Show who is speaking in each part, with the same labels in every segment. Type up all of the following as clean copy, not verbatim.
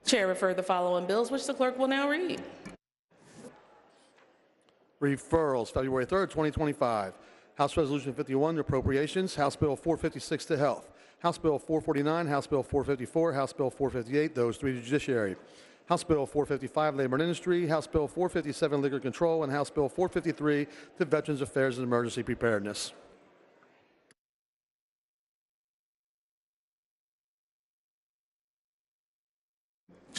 Speaker 1: Chair referred the following bills, which the clerk will now read.
Speaker 2: Referrals, February 3rd, 2025. House Resolution 51 to Appropriations, House Bill 456 to Health, House Bill 449, House Bill 454, House Bill 458, those three to Judiciary, House Bill 455, Labor and Industry, House Bill 457, Liquor Control, and House Bill 453 to Veterans Affairs and Emergency Preparedness.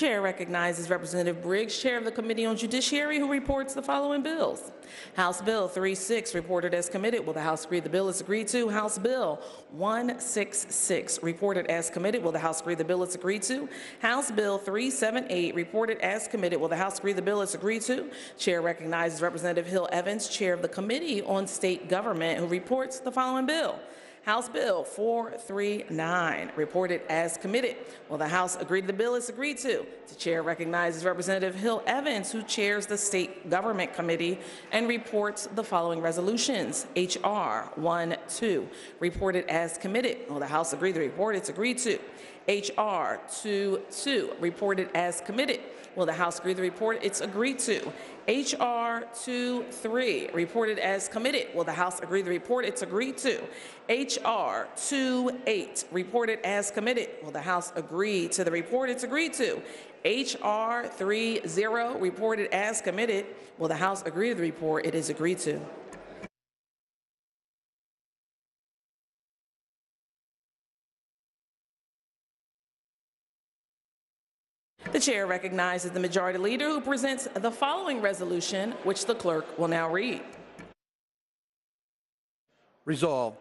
Speaker 1: Chair recognizes Representative Briggs, Chair of the Committee on Judiciary, who reports the following bills. House Bill 36, reported as committed. Will the House agree the bill is agreed to? House Bill 166, reported as committed. Will the House agree the bill is agreed to? House Bill 378, reported as committed. Will the House agree the bill is agreed to? Chair recognizes Representative Hill Evans, Chair of the Committee on State Government, who reports the following bill. House Bill 439, reported as committed. Will the House agree to the bill is agreed to? The Chair recognizes Representative Hill Evans, who chairs the State Government Committee, and reports the following resolutions. H.R. 12, reported as committed. Will the House agree to the report? It's agreed to. H.R. 22, reported as committed. Will the House agree to the report? It's agreed to. H.R. 23, reported as committed. Will the House agree to the report? It's agreed to. H.R. 28, reported as committed. Will the House agree to the report? It's agreed to. H.R. 30, reported as committed. Will the House agree to the report? It is agreed to. The Chair recognizes the Majority Leader, who presents the following resolution, which the clerk will now read.
Speaker 2: Resolved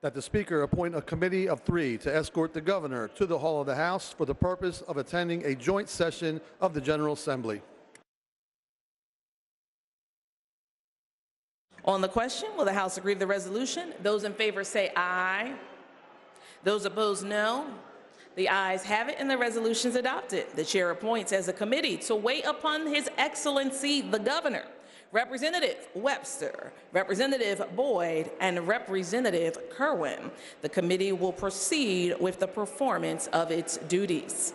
Speaker 2: that the Speaker appoint a committee of 3 to escort the Governor to the Hall of the House for the purpose of attending a joint session of the General Assembly.
Speaker 1: On the question, will the House agree to the resolution? Those in favor say aye. Those opposed, no. The ayes have it, and the resolution is adopted. The Chair appoints as a committee to wait upon His Excellency the Governor, Representative Webster, Representative Boyd, and Representative Kerwin. The committee will proceed with the performance of its duties.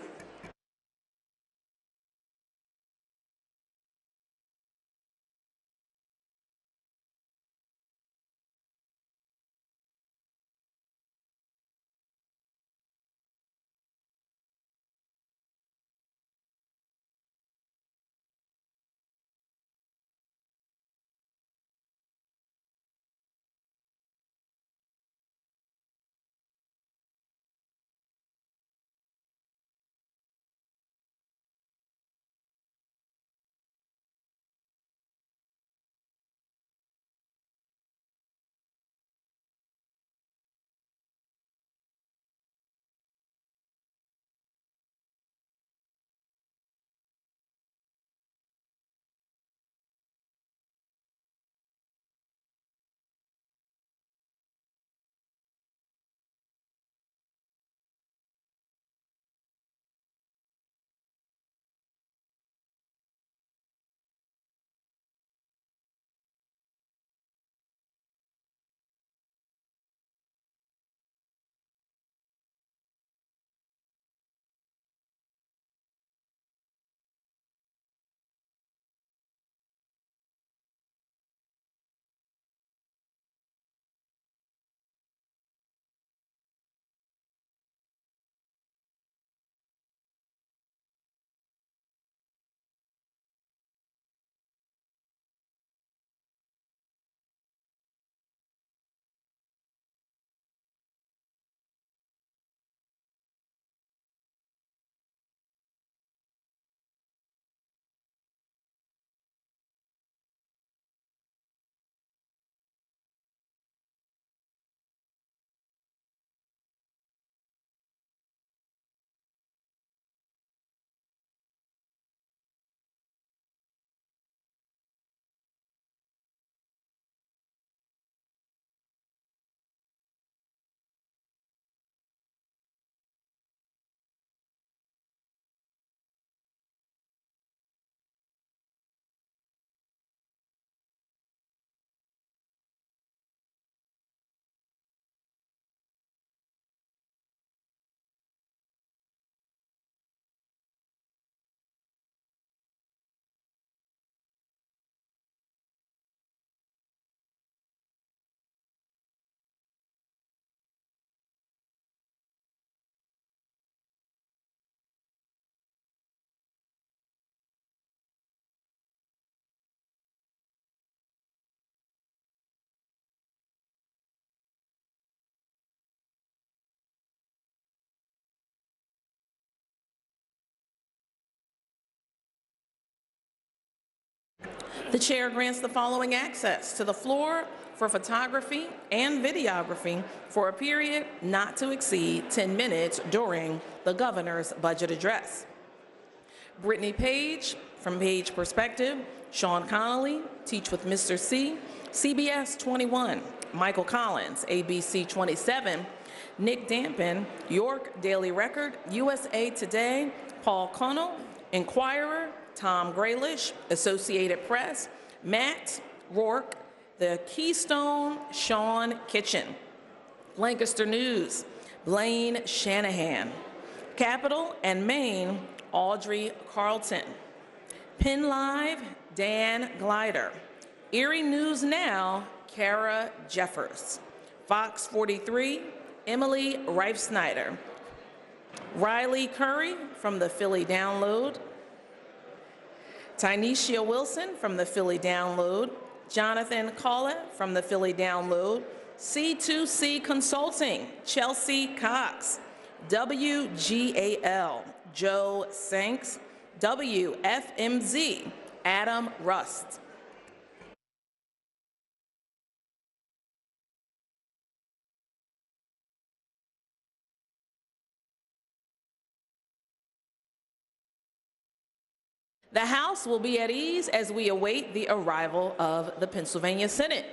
Speaker 1: The chair grants the following access to the floor for photography and videography for a period not to exceed 10 minutes during the governor's budget address. Brittany Page, from Page Perspective, Sean Connolly, Teach with Mr. C, CBS 21, Michael Collins, ABC 27, Nick Dampin, York Daily Record, USA Today, Paul Connell, Inquirer, Tom Graylish, Associated Press, Matt Rourke, The Keystone, Sean Kitchen, Lancaster News, Blaine Shanahan, Capital and Maine, Audrey Carlton, Penn Live, Dan Glider, Erie News Now, Kara Jeffers, Fox 43, Emily Reif-Snyder, Riley Curry from the Philly Download, Tynesha Wilson from the Philly Download, Jonathan Collett from the Philly Download, C2C Consulting, Chelsea Cox, WGAL, Joe Sanks, WFMZ, Adam Rust. The House will be at ease as we await the arrival of the Pennsylvania Senate.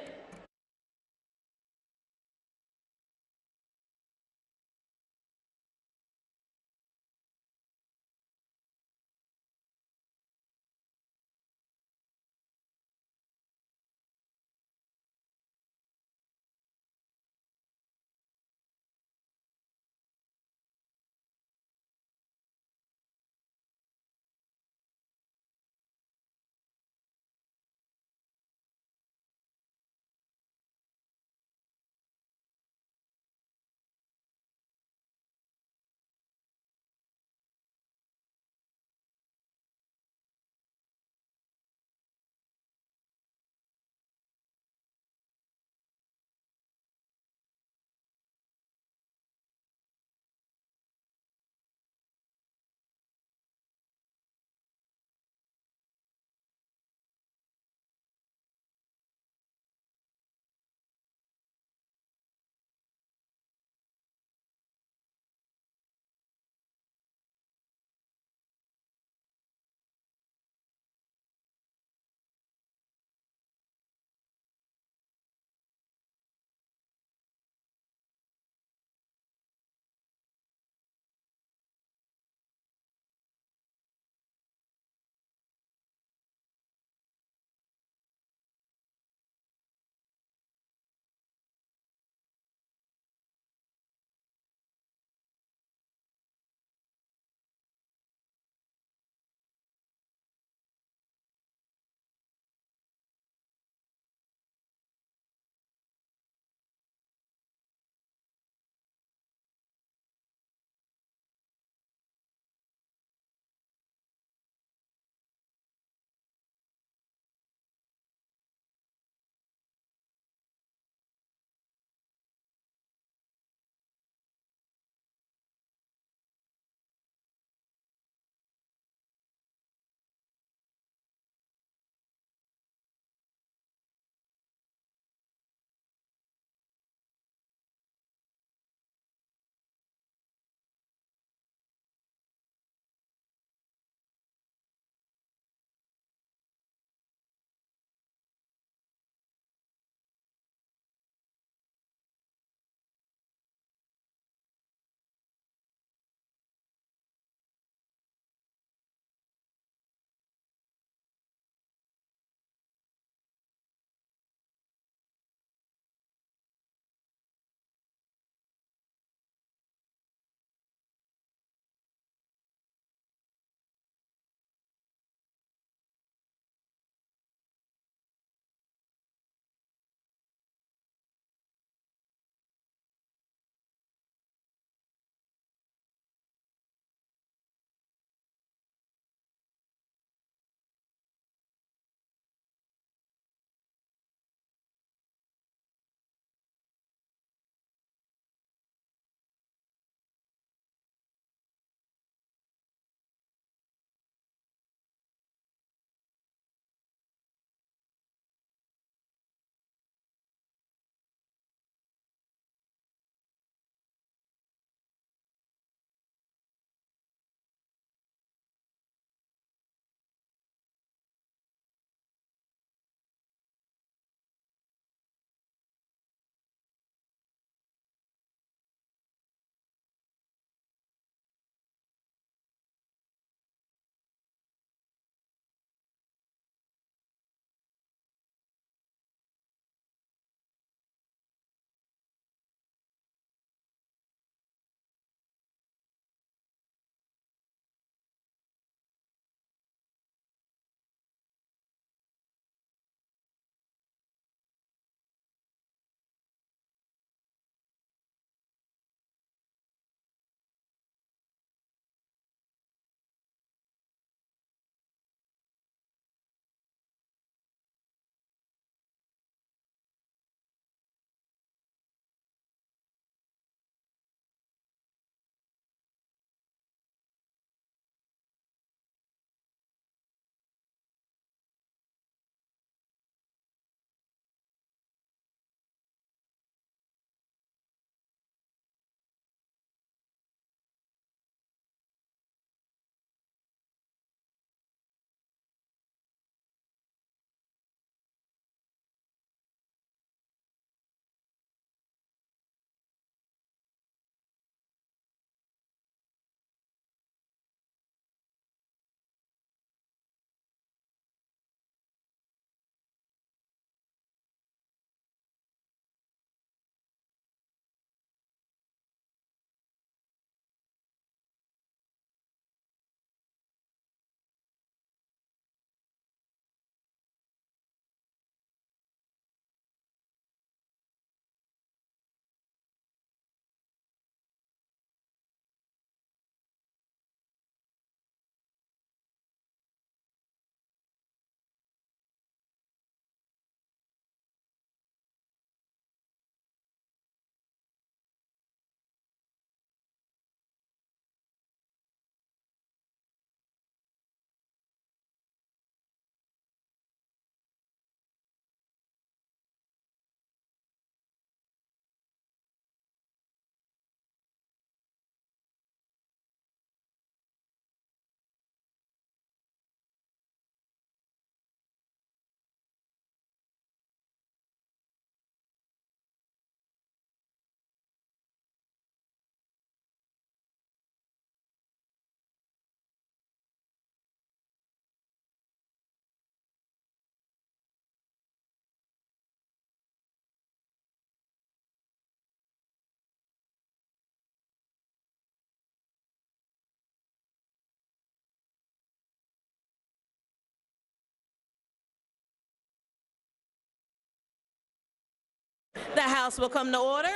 Speaker 1: House will come to order.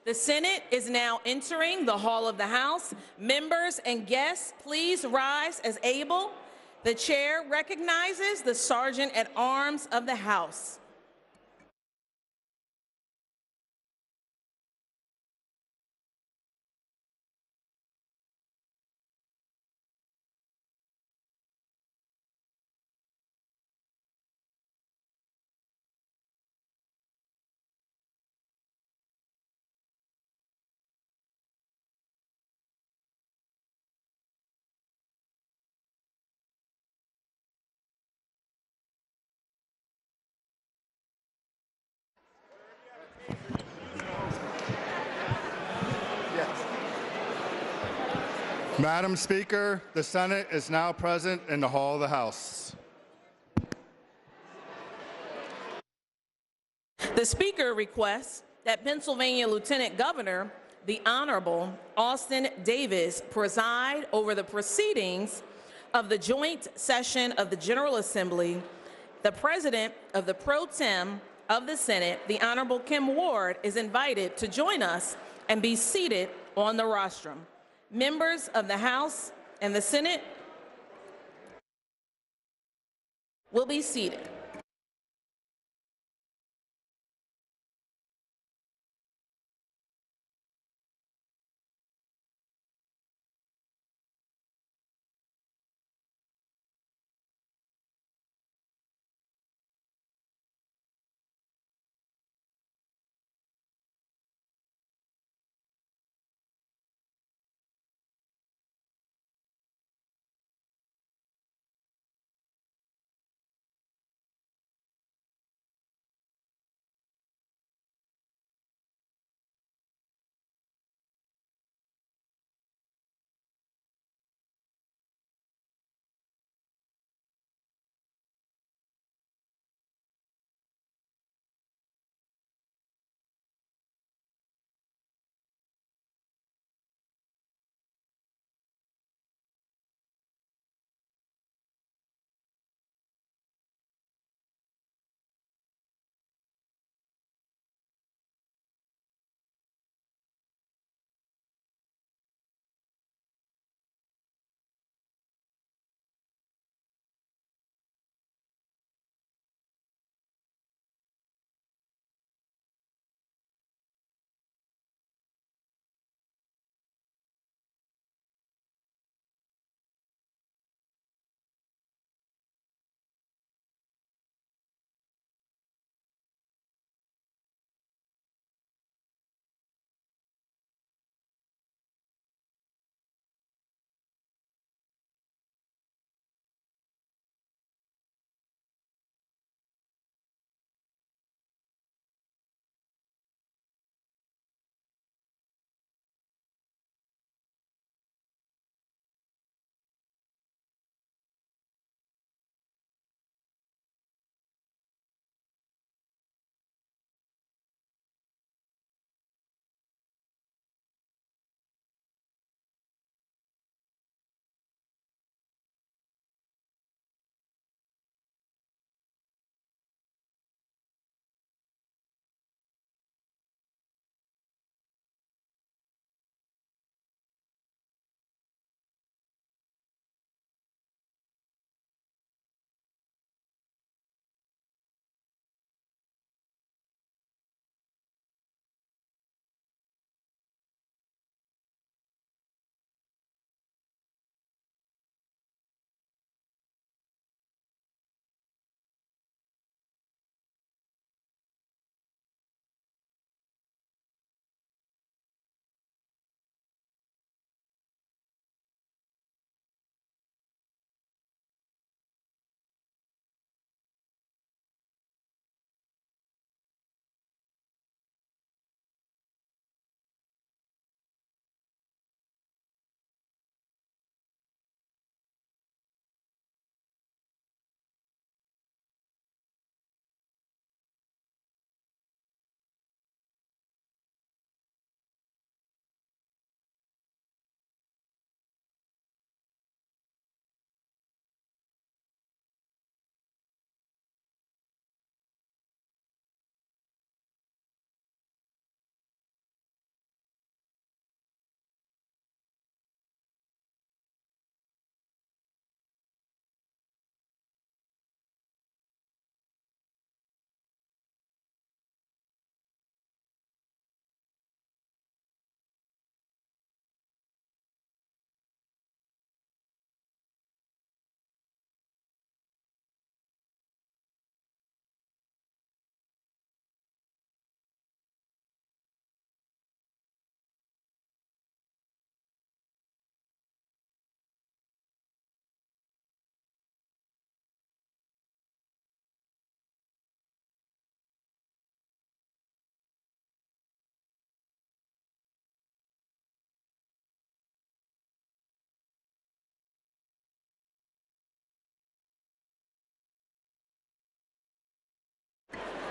Speaker 1: The Senate is now entering the hall of the House. Members and guests, please rise as able. The chair recognizes the Sergeant at Arms of the House.
Speaker 3: Madam Speaker, the Senate is now present in the hall of the House.
Speaker 1: The Speaker requests that Pennsylvania Lieutenant Governor, the Honorable Austin Davis, preside over the proceedings of the joint session of the General Assembly. The President of the Pro Tem of the Senate, the Honorable Kim Ward, is invited to join us and be seated on the rostrum. Members of the House and the Senate will be seated.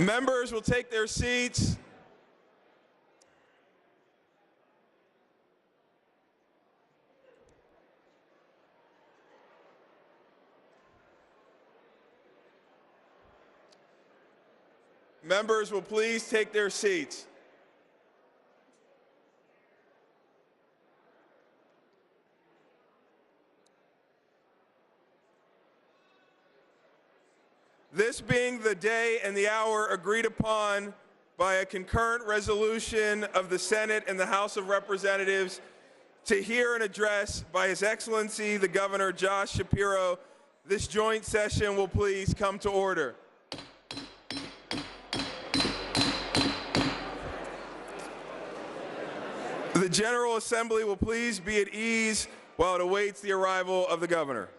Speaker 4: Members will take their seats. Members will please take their seats. This being the day and the hour agreed upon by a concurrent resolution of the Senate and the House of Representatives to hear an address by His Excellency the Governor Josh Shapiro, this joint session will please come to order. The General Assembly will please be at ease while it awaits the arrival of the Governor.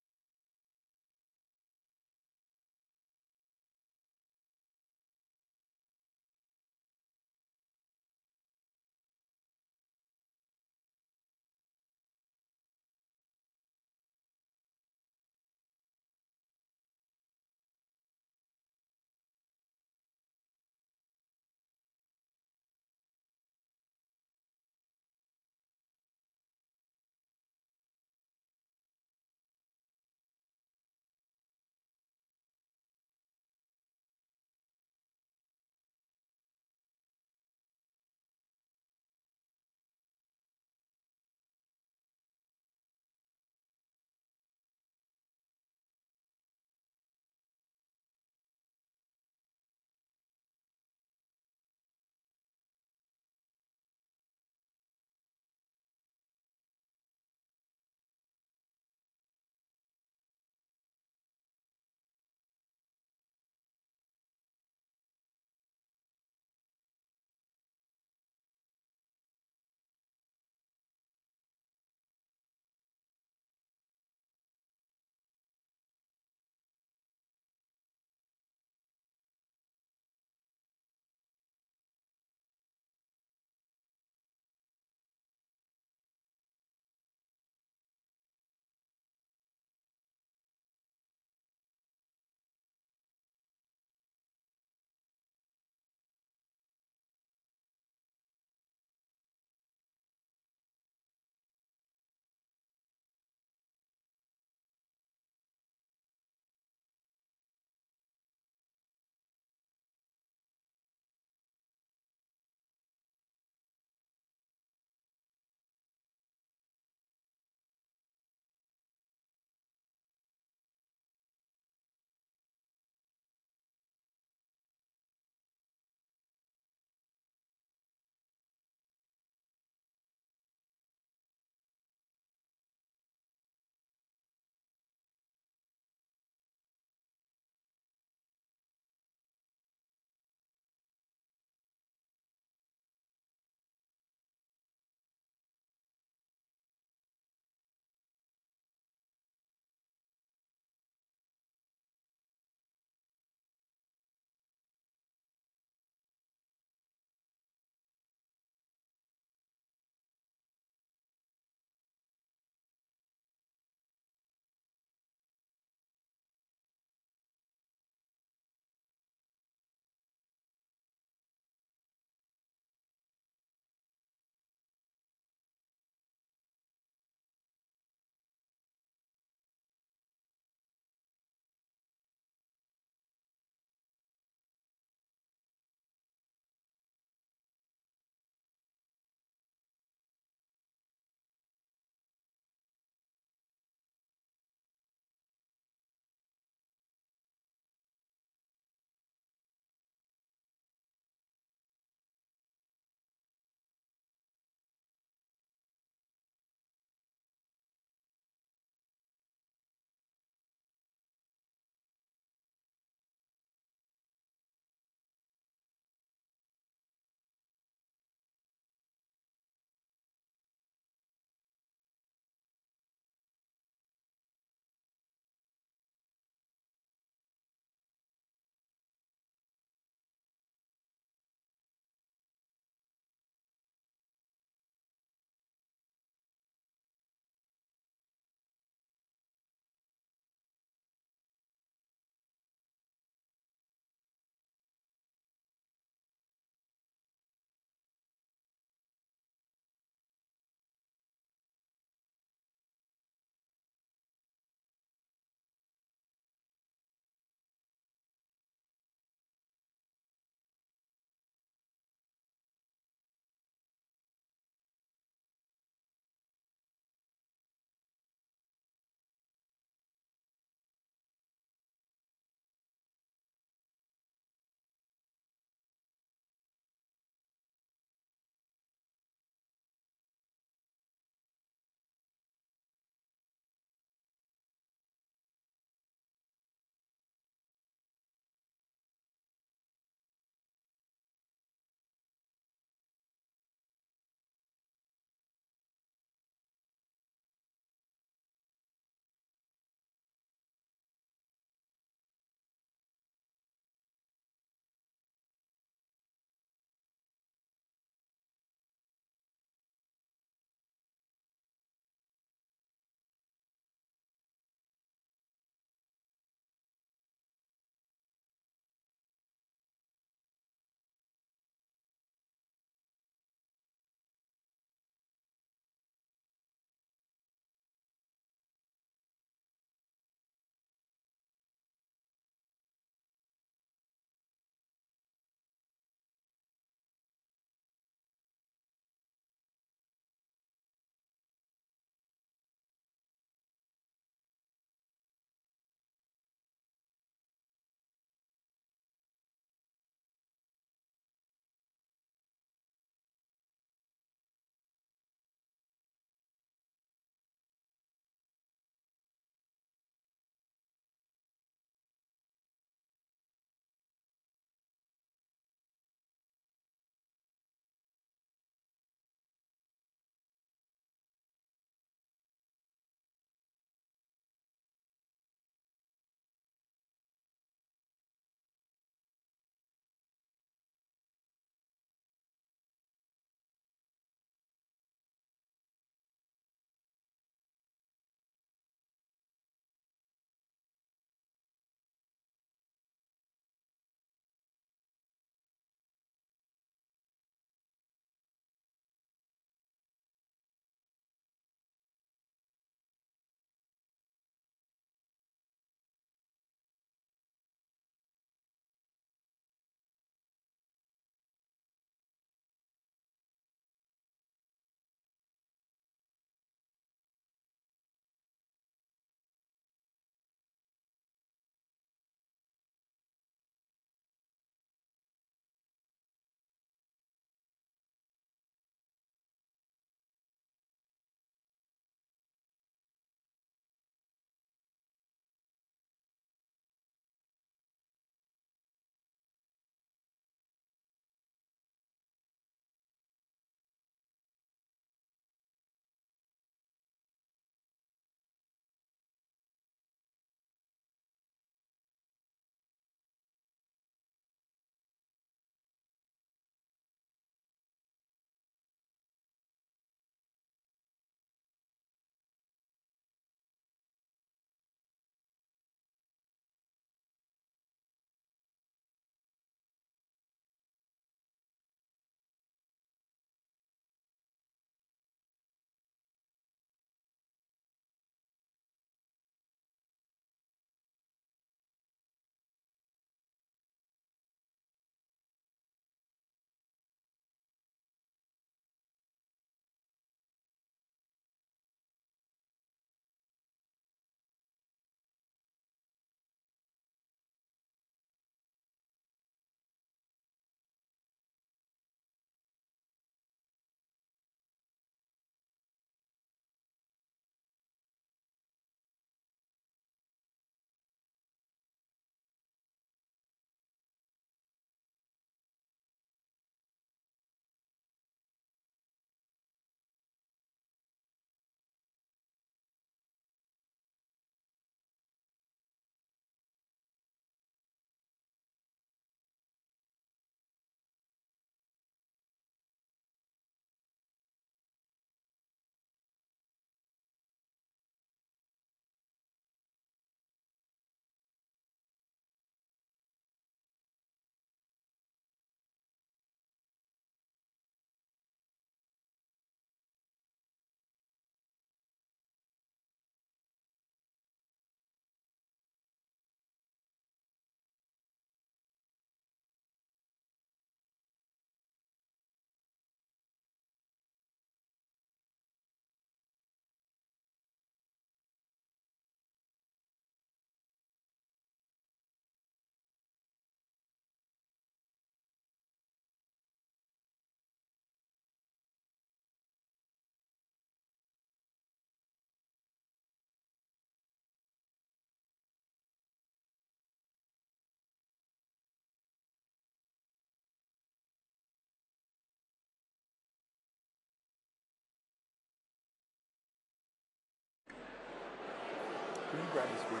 Speaker 2: grab the speaker.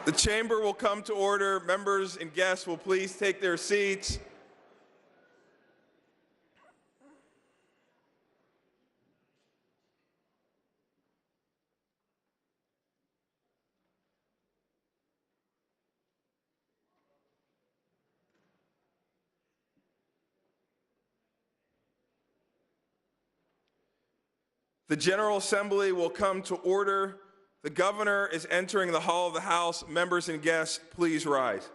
Speaker 4: The chamber will come to order. Members and guests will please take their seats. The General Assembly will come to order. The governor is entering the hall of the House. Members and guests, please rise.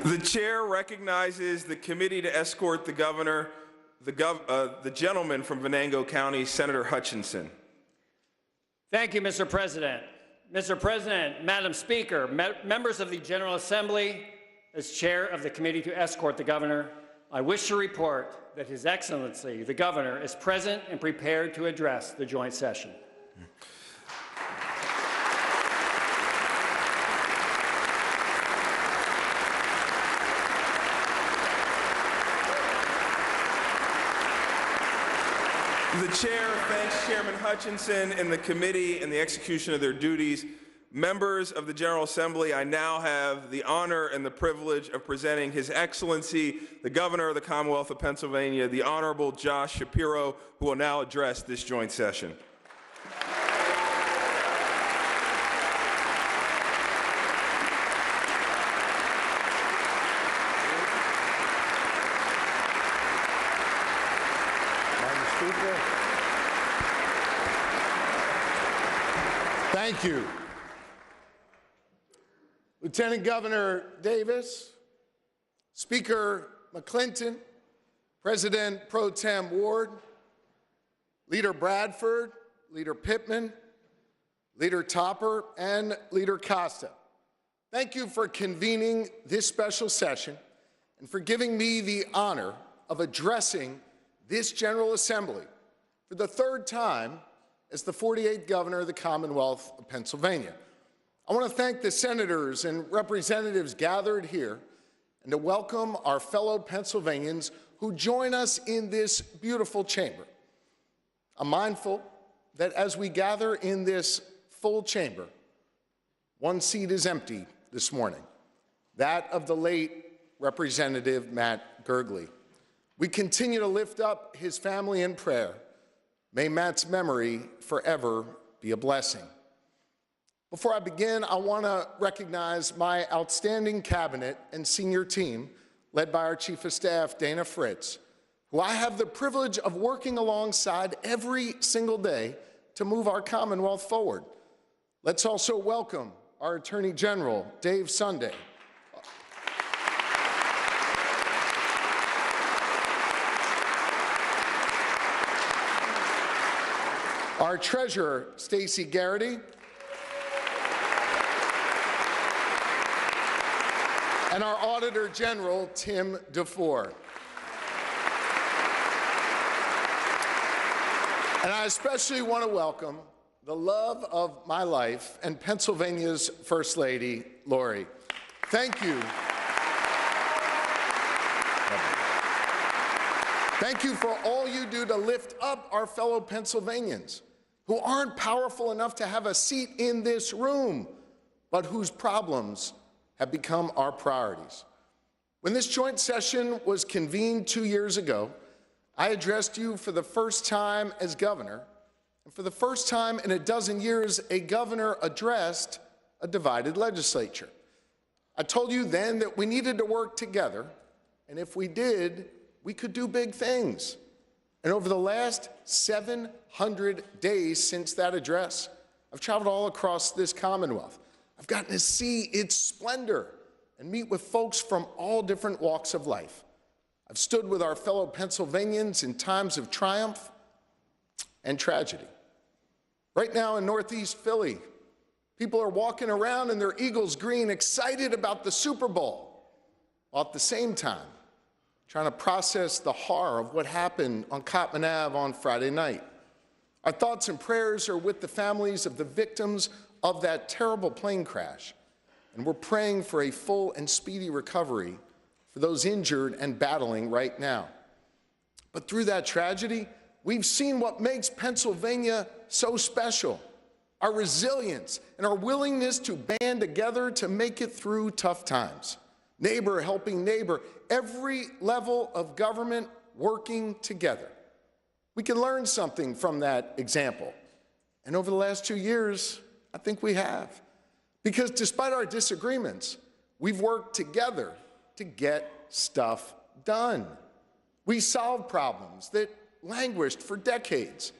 Speaker 4: The chair recognizes the committee to escort the governor, the gentleman from Venango County, Senator Hutchinson.
Speaker 5: Thank you, Mr. President. Mr. President, Madam Speaker, members of the General Assembly, as chair of the committee to escort the governor, I wish to report that His Excellency, the governor, is present and prepared to address the joint session.
Speaker 4: The chair thanks Chairman Hutchinson and the committee in the execution of their duties. Members of the General Assembly, I now have the honor and the privilege of presenting His Excellency, the Governor of the Commonwealth of Pennsylvania, the Honorable Josh Shapiro, who will now address this joint session.
Speaker 6: Thank you. Lieutenant Governor Davis, Speaker McClinton, President Pro Tem Ward, Leader Bradford, Leader Pittman, Leader Topper, and Leader Costa. Thank you for convening this special session and for giving me the honor of addressing this General Assembly for the third time as the 48th Governor of the Commonwealth of Pennsylvania. I want to thank the senators and representatives gathered here and to welcome our fellow Pennsylvanians who join us in this beautiful chamber. I'm mindful that as we gather in this full chamber, one seat is empty this morning, that of the late Representative Matt Gergely. We continue to lift up his family in prayer. May Matt's memory forever be a blessing. Before I begin, I want to recognize my outstanding cabinet and senior team, led by our Chief of Staff, Dana Fritz, who I have the privilege of working alongside every single day to move our Commonwealth forward. Let's also welcome our Attorney General, Dave Sunday, our Treasurer, Stacey Garrity, and our Auditor General, Tim DeFore. And I especially want to welcome the love of my life and Pennsylvania's First Lady, Lori. Thank you. Thank you for all you do to lift up our fellow Pennsylvanians who aren't powerful enough to have a seat in this room, but whose problems have become our priorities. When this joint session was convened 2 years ago, I addressed you for the first time as governor, and for the first time in a dozen years, a governor addressed a divided legislature. I told you then that we needed to work together, and if we did, we could do big things. And over the last 700 days since that address, I've traveled all across this Commonwealth. I've gotten to see its splendor and meet with folks from all different walks of life. I've stood with our fellow Pennsylvanians in times of triumph and tragedy. Right now in Northeast Philly, people are walking around in their Eagles green, excited about the Super Bowl, while at the same time trying to process the horror of what happened on Cottman Ave on Friday night. Our thoughts and prayers are with the families of the victims of that terrible plane crash, and we're praying for a full and speedy recovery for those injured and battling right now. But through that tragedy, we've seen what makes Pennsylvania so special, our resilience and our willingness to band together to make it through tough times. Neighbor helping neighbor, every level of government working together. We can learn something from that example. And over the last 2 years, I think we have. Because despite our disagreements, we've worked together to get stuff done. We solved problems that languished for decades.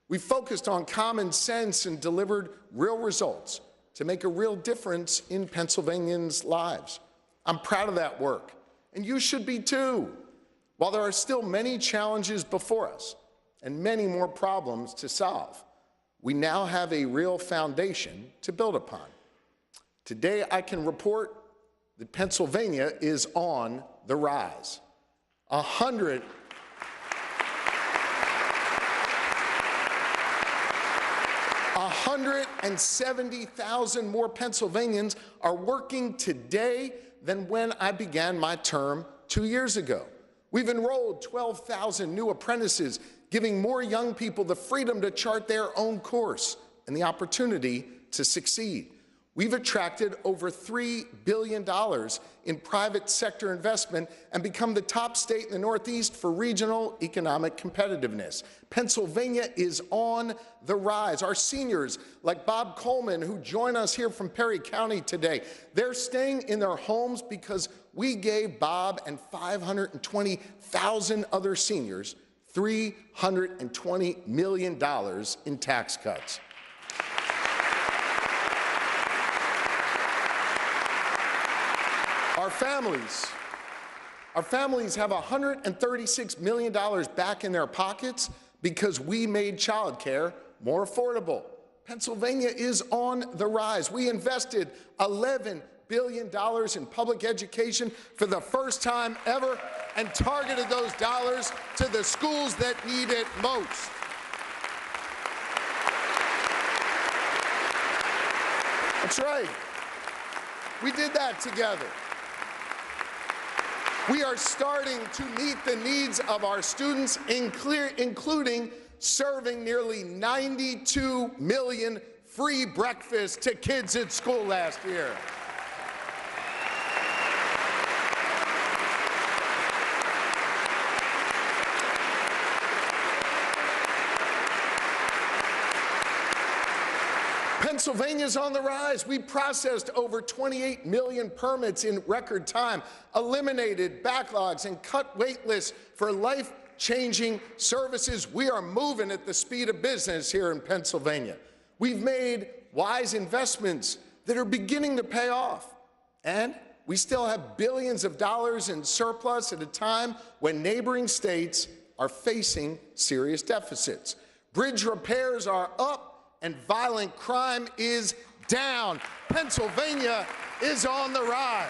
Speaker 6: We focused on common sense and delivered real results to make a real difference in Pennsylvanians' lives. I'm proud of that work, and you should be too. While there are still many challenges before us and many more problems to solve, we now have a real foundation to build upon. Today, I can report that Pennsylvania is on the rise. 170,000 more Pennsylvanians are working today than when I began my term 2 years ago. We've enrolled 12,000 new apprentices, giving more young people the freedom to chart their own course and the opportunity to succeed. We've attracted over $3 billion in private sector investment and become the top state in the Northeast for regional economic competitiveness. Pennsylvania is on the rise. Our seniors, like Bob Coleman, who join us here from Perry County today, they're staying in their homes because we gave Bob and 520,000 other seniors $320 million in tax cuts. Our families have $136 million back in their pockets because we made childcare more affordable. Pennsylvania is on the rise. We invested $11 billion in public education for the first time ever and targeted those dollars to the schools that need it most. That's right. We did that together. We are starting to meet the needs of our students, including serving nearly 92 million free breakfasts to kids at school last year. Pennsylvania's on the rise. We processed over 28 million permits in record time, eliminated backlogs, and cut wait lists for life-changing services. We are moving at the speed of business here in Pennsylvania. We've made wise investments that are beginning to pay off. And we still have billions of dollars in surplus at a time when neighboring states are facing serious deficits. Bridge repairs are up, and violent crime is down. Pennsylvania is on the rise.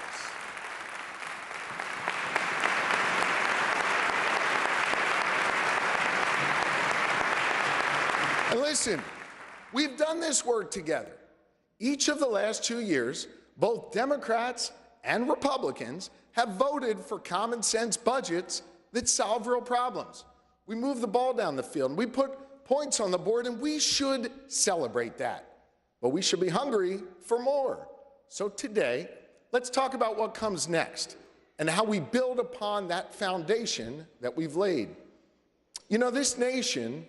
Speaker 6: And listen, we've done this work together. Each of the last 2 years, both Democrats and Republicans have voted for common sense budgets that solve real problems. We move the ball down the field, and we put points on the board, and we should celebrate that. But we should be hungry for more. So today, let's talk about what comes next and how we build upon that foundation that we've laid. You know, this nation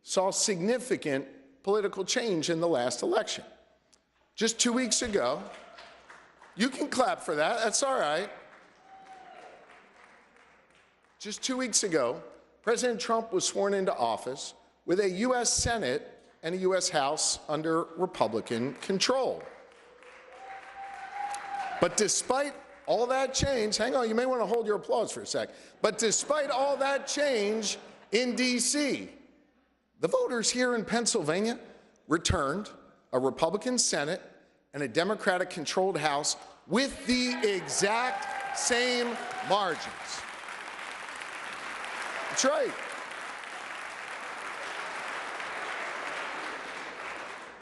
Speaker 6: saw significant political change in the last election. Just 2 weeks ago, you can clap for that, that's all right. Just 2 weeks ago, President Trump was sworn into office with a U.S. Senate and a U.S. House under Republican control. But despite all that change, hang on, you may want to hold your applause for a sec. But despite all that change in D.C., the voters here in Pennsylvania returned a Republican Senate and a Democratic-controlled House with the exact same margins. That's right.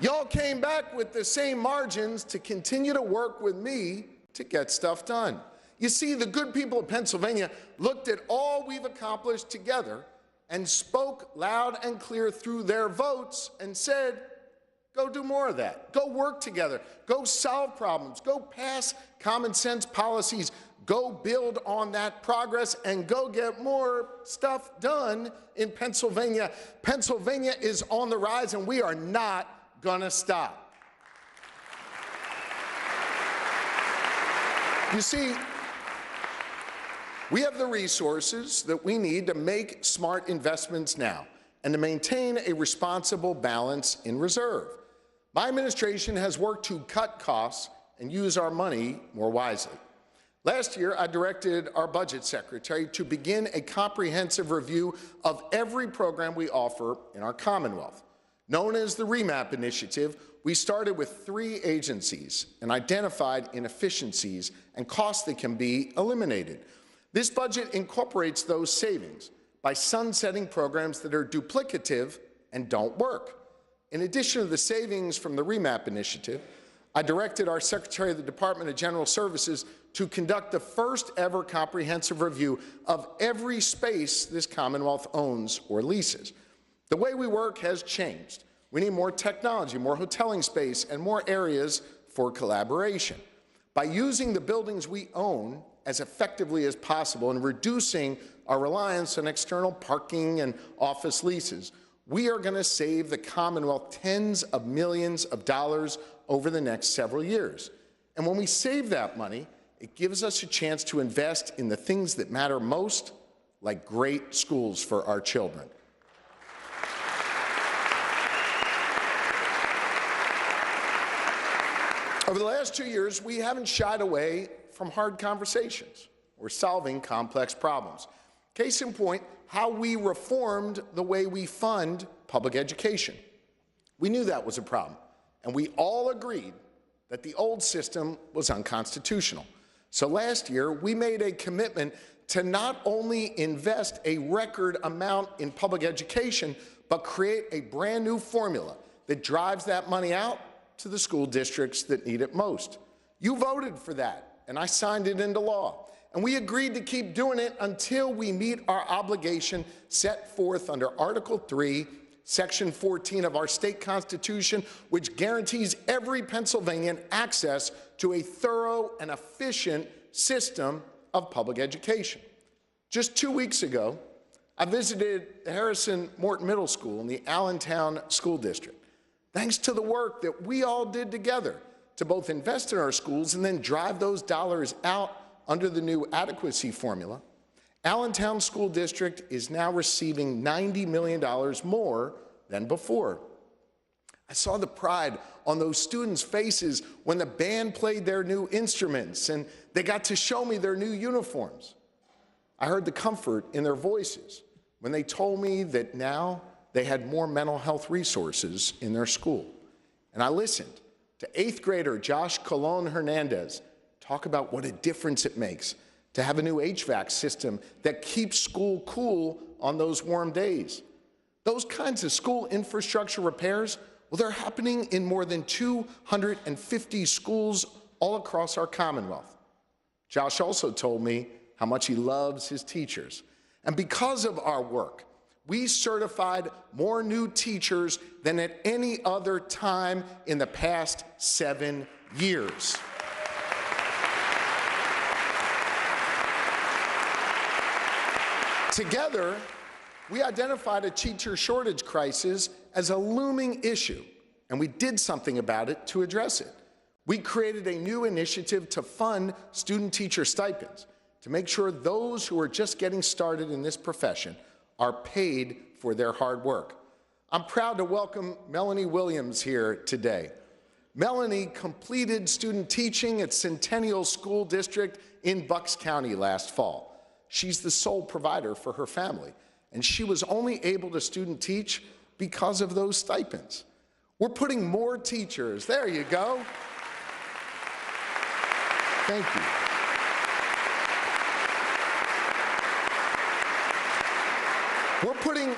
Speaker 6: Y'all came back with the same margins to continue to work with me to get stuff done. You see, the good people of Pennsylvania looked at all we've accomplished together and spoke loud and clear through their votes and said, go do more of that. Go work together. Go solve problems. Go pass common sense policies. Go build on that progress and go get more stuff done in Pennsylvania. Pennsylvania is on the rise, and we are not gonna stop. You see, we have the resources that we need to make smart investments now and to maintain a responsible balance in reserve. My administration has worked to cut costs and use our money more wisely. Last year, I directed our budget secretary to begin a comprehensive review of every program we offer in our Commonwealth. Known as the REMAP initiative, we started with 3 agencies and identified inefficiencies and costs that can be eliminated. This budget incorporates those savings by sunsetting programs that are duplicative and don't work. In addition to the savings from the REMAP initiative, I directed our Secretary of the Department of General Services to conduct the first ever comprehensive review of every space this Commonwealth owns or leases. The way we work has changed. We need more technology, more hoteling space, and more areas for collaboration. By using the buildings we own as effectively as possible and reducing our reliance on external parking and office leases, we are going to save the Commonwealth tens of millions of dollars over the next several years. And when we save that money, it gives us a chance to invest in the things that matter most, like great schools for our children. Over the last 2 years, we haven't shied away from hard conversations or solving complex problems. Case in point, how we reformed the way we fund public education. We knew that was a problem, and we all agreed that the old system was unconstitutional. So last year, we made a commitment to not only invest a record amount in public education, but create a brand new formula that drives that money out to the school districts that need it most. You voted for that, and I signed it into law. And we agreed to keep doing it until we meet our obligation set forth under Article 3, Section 14 of our state constitution, which guarantees every Pennsylvanian access to a thorough and efficient system of public education. Just 2 weeks ago, I visited the Harrison Morton Middle School in the Allentown School District. Thanks to the work that we all did together to both invest in our schools and then drive those dollars out under the new adequacy formula, Allentown School District is now receiving $90 million more than before. I saw the pride on those students' faces when the band played their new instruments and they got to show me their new uniforms. I heard the comfort in their voices when they told me that now they had more mental health resources in their school. And I listened to 8th grader Josh Colon Hernandez talk about what a difference it makes to have a new HVAC system that keeps school cool on those warm days. Those kinds of school infrastructure repairs, well, they're happening in more than 250 schools all across our Commonwealth. Josh also told me how much he loves his teachers. And because of our work, we certified more new teachers than at any other time in the past 7 years. Together, we identified a teacher shortage crisis as a looming issue, and we did something about it to address it. We created a new initiative to fund student-teacher stipends to make sure those who are just getting started in this profession are paid for their hard work. I'm proud to welcome Melanie Williams here today. Melanie completed student teaching at Centennial School District in Bucks County last fall. She's the sole provider for her family, and she was only able to student teach because of those stipends. We're putting more teachers, there you go. Thank you. We're putting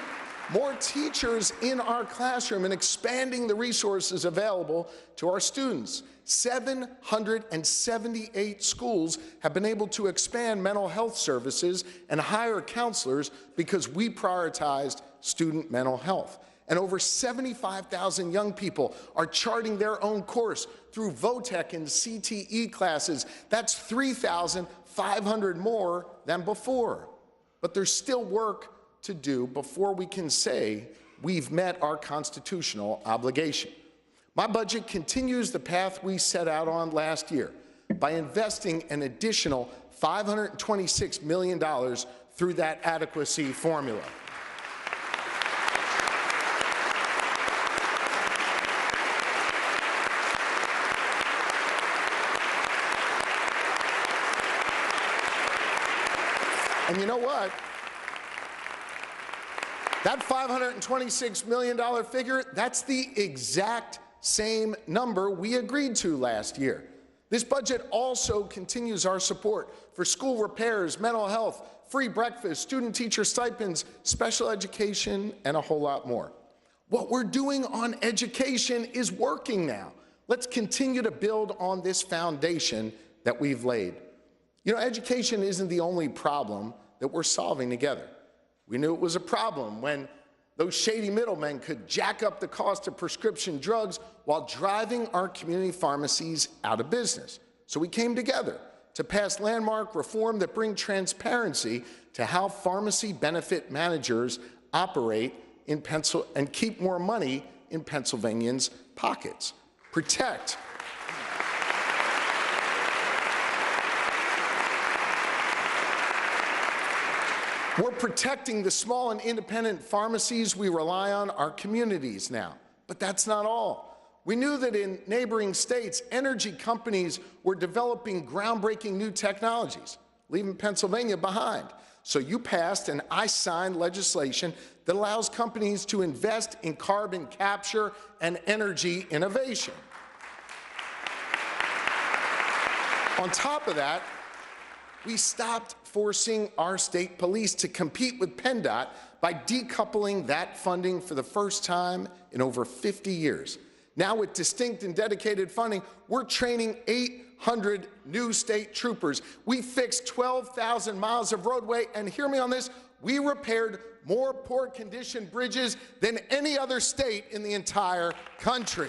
Speaker 6: more teachers in our classroom and expanding the resources available to our students. 778 schools have been able to expand mental health services and hire counselors because we prioritized student mental health. And over 75,000 young people are charting their own course through VOTEC and CTE classes. That's 3,500 more than before. But there's still work to do before we can say we've met our constitutional obligation. My budget continues the path we set out on last year by investing an additional $526 million through that adequacy formula. And you know what? That $526 million figure, that's the exact same number we agreed to last year. This budget also continues our support for school repairs, mental health, free breakfast, student-teacher stipends, special education, and a whole lot more. What we're doing on education is working now. Let's continue to build on this foundation that we've laid. You know, education isn't the only problem that we're solving together. We knew it was a problem when those shady middlemen could jack up the cost of prescription drugs while driving our community pharmacies out of business. So we came together to pass landmark reform that bring transparency to how pharmacy benefit managers operate in and keep more money in Pennsylvanians' pockets. Protect. We're protecting the small and independent pharmacies we rely on, our communities now. But that's not all. We knew that in neighboring states, energy companies were developing groundbreaking new technologies, leaving Pennsylvania behind. So you passed and I signed legislation that allows companies to invest in carbon capture and energy innovation. On top of that, we stopped forcing our state police to compete with PennDOT by decoupling that funding for the first time in over 50 years. Now, with distinct and dedicated funding, we're training 800 new state troopers. We fixed 12,000 miles of roadway, and hear me on this, we repaired more poor condition bridges than any other state in the entire country.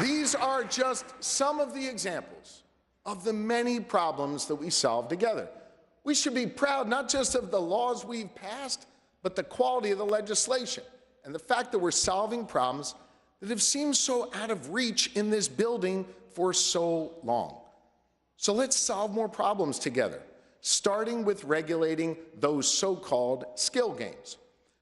Speaker 6: These are just some of the examples of the many problems that we solved together. We should be proud not just of the laws we've passed, but the quality of the legislation and the fact that we're solving problems that have seemed so out of reach in this building for so long. So let's solve more problems together, starting with regulating those so-called skill games.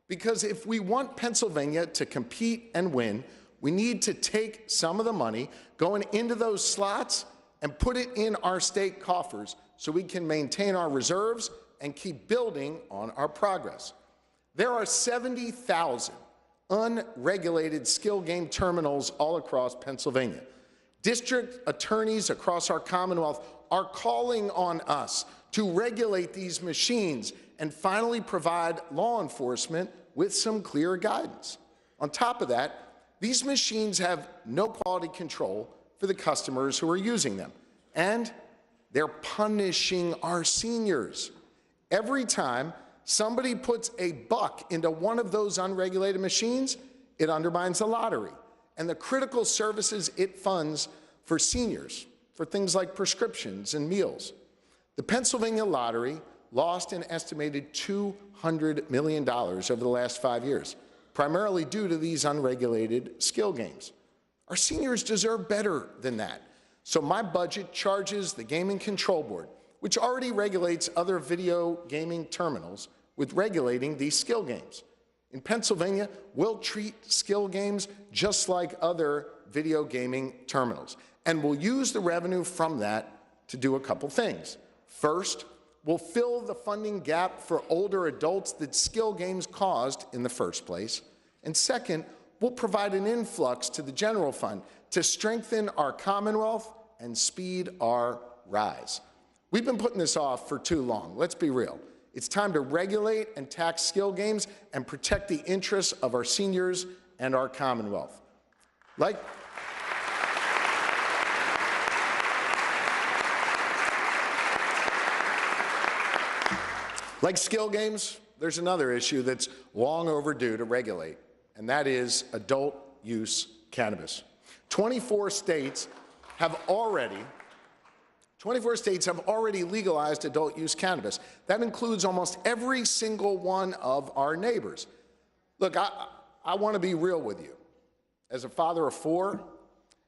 Speaker 6: Because if we want Pennsylvania to compete and win, we need to take some of the money going into those slots and put it in our state coffers so we can maintain our reserves and keep building on our progress. There are 70,000 unregulated skill game terminals all across Pennsylvania. District attorneys across our Commonwealth are calling on us to regulate these machines and finally provide law enforcement with some clear guidance. On top of that, these machines have no quality control for the customers who are using them, and they're punishing our seniors. Every time somebody puts a buck into one of those unregulated machines, it undermines the lottery and the critical services it funds for seniors, for things like prescriptions and meals. The Pennsylvania Lottery lost an estimated $200 million over the last 5 years, primarily due to these unregulated skill games. Our seniors deserve better than that. So my budget charges the Gaming Control Board, which already regulates other video gaming terminals, with regulating these skill games. In Pennsylvania, we'll treat skill games just like other video gaming terminals, and we'll use the revenue from that to do a couple things. First, we'll fill the funding gap for older adults that skill games caused in the first place. And second, we'll provide an influx to the general fund to strengthen our Commonwealth and speed our rise. We've been putting this off for too long. Let's be real. It's time to regulate and tax skill games and protect the interests of our seniors and our Commonwealth. Like skill games, there's another issue that's long overdue to regulate, and that is adult use cannabis. 24 states have already legalized adult use cannabis. That includes almost every single one of our neighbors. Look, I want to be real with you. As a father of 4,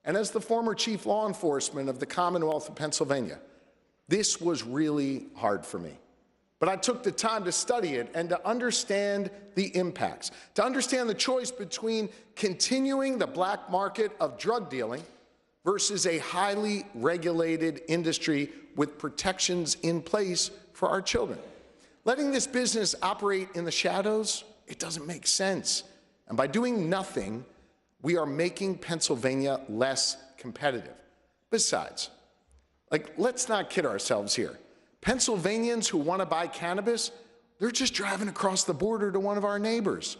Speaker 6: and as the former chief law enforcement of the Commonwealth of Pennsylvania, this was really hard for me. But I took the time to study it and to understand the impacts, to understand the choice between continuing the black market of drug dealing versus a highly regulated industry with protections in place for our children. Letting this business operate in the shadows, it doesn't make sense. And by doing nothing, we are making Pennsylvania less competitive. Besides, let's not kid ourselves here. Pennsylvanians who want to buy cannabis, they're just driving across the border to one of our neighbors.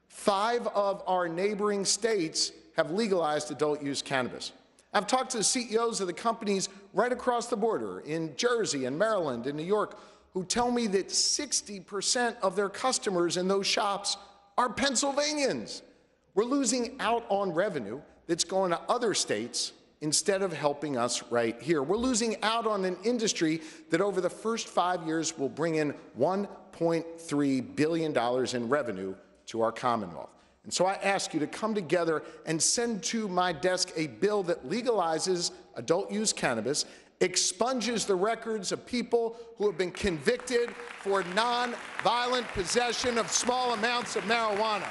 Speaker 6: 5 of our neighboring states have legalized adult use cannabis. I've talked to the CEOs of the companies right across the border in Jersey and Maryland and New York who tell me that 60% of their customers in those shops are Pennsylvanians. We're losing out on revenue that's going to other states instead of helping us right here. We're losing out on an industry that over the first 5 years will bring in $1.3 billion in revenue to our Commonwealth. And so I ask you to come together and send to my desk a bill that legalizes adult use cannabis expunges the records of people who have been convicted for non-violent possession of small amounts of marijuana.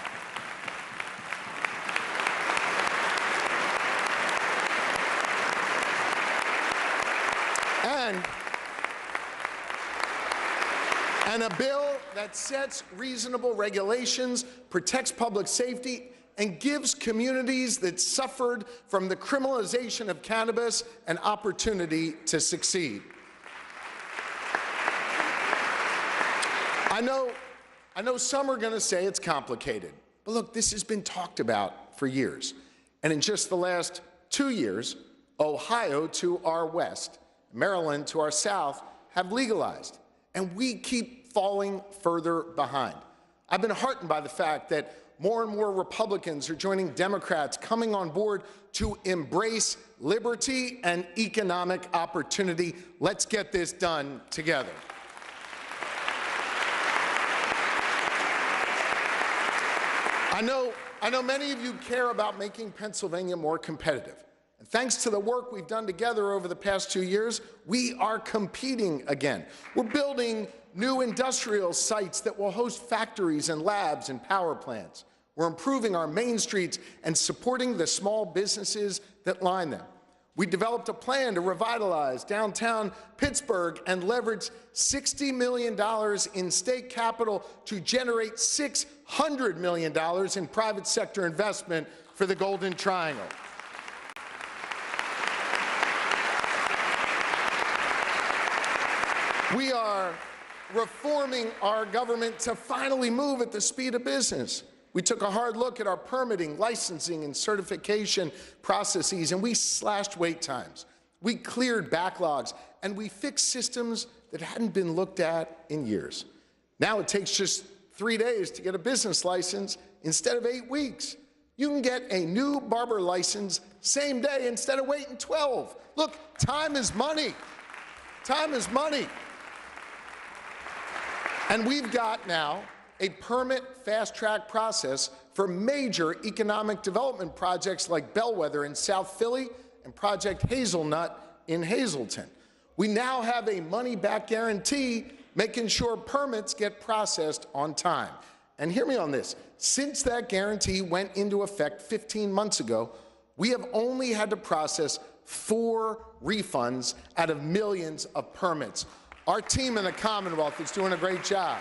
Speaker 6: And a bill that sets reasonable regulations, protects public safety, and gives communities that suffered from the criminalization of cannabis an opportunity to succeed. I know some are going to say it's complicated, but look, this has been talked about for years. And in just the last 2 years, Ohio to our west, Maryland to our south have legalized, and we keep falling further behind. I've been heartened by the fact that more and more Republicans are joining Democrats coming on board to embrace liberty and economic opportunity. Let's get this done together. I know many of you care about making Pennsylvania more competitive. And thanks to the work we've done together over the past 2 years, we are competing again. We're building new industrial sites that will host factories and labs and power plants. We're improving our main streets and supporting the small businesses that line them. We developed a plan to revitalize downtown Pittsburgh and leverage $60 million in state capital to generate $600 million in private sector investment for the Golden Triangle. We are reforming our government to finally move at the speed of business. We took a hard look at our permitting, licensing, and certification processes, and we slashed wait times. We cleared backlogs, and we fixed systems that hadn't been looked at in years. Now it takes just 3 days to get a business license instead of 8 weeks. You can get a new barber license same day instead of waiting 12. Look, time is money. Time is money. And we've got now a permit fast-track process for major economic development projects like Bellwether in South Philly and Project Hazelnut in Hazleton. We now have a money-back guarantee making sure permits get processed on time. And hear me on this. Since that guarantee went into effect 15 months ago, we have only had to process 4 refunds out of millions of permits. Our team in the Commonwealth is doing a great job.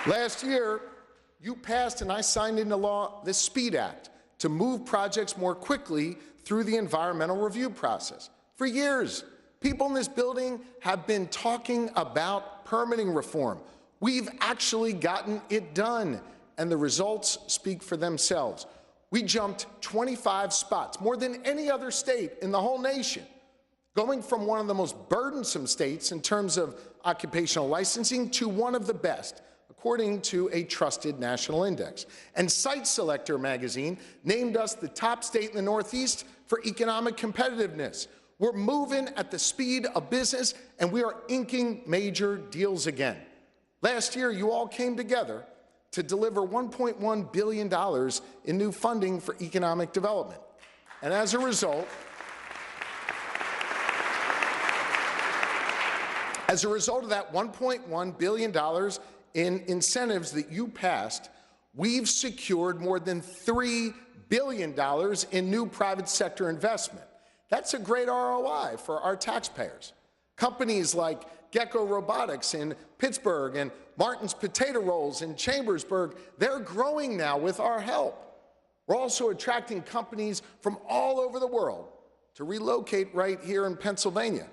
Speaker 6: Last year, you passed and I signed into law the SPEED Act to move projects more quickly through the environmental review process. For years, people in this building have been talking about permitting reform. We've actually gotten it done, and the results speak for themselves. We jumped 25 spots, more than any other state in the whole nation, going from one of the most burdensome states in terms of occupational licensing to one of the best, according to a trusted national index. And Site Selector magazine named us the top state in the Northeast for economic competitiveness. We're moving at the speed of business, and we are inking major deals again. Last year, you all came together to deliver $1.1 billion in new funding for economic development. And as a result, of that $1.1 billion in incentives that you passed, we've secured more than $3 billion in new private sector investment. That's a great ROI for our taxpayers. Companies like Gecko Robotics in Pittsburgh and Martin's Potato Rolls in Chambersburg, they're growing now with our help. We're also attracting companies from all over the world to relocate right here in Pennsylvania.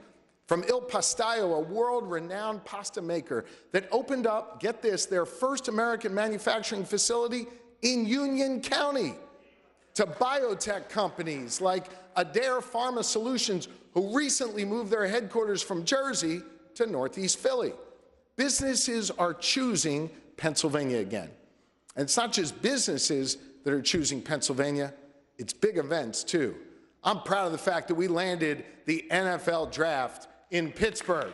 Speaker 6: From Il Pastaio, a world-renowned pasta maker that opened up, get this, their first American manufacturing facility in Union County, to biotech companies like Adair Pharma Solutions, who recently moved their headquarters from Jersey to Northeast Philly. Businesses are choosing Pennsylvania again. And it's not just businesses that are choosing Pennsylvania, it's big events too. I'm proud of the fact that we landed the NFL draft in Pittsburgh.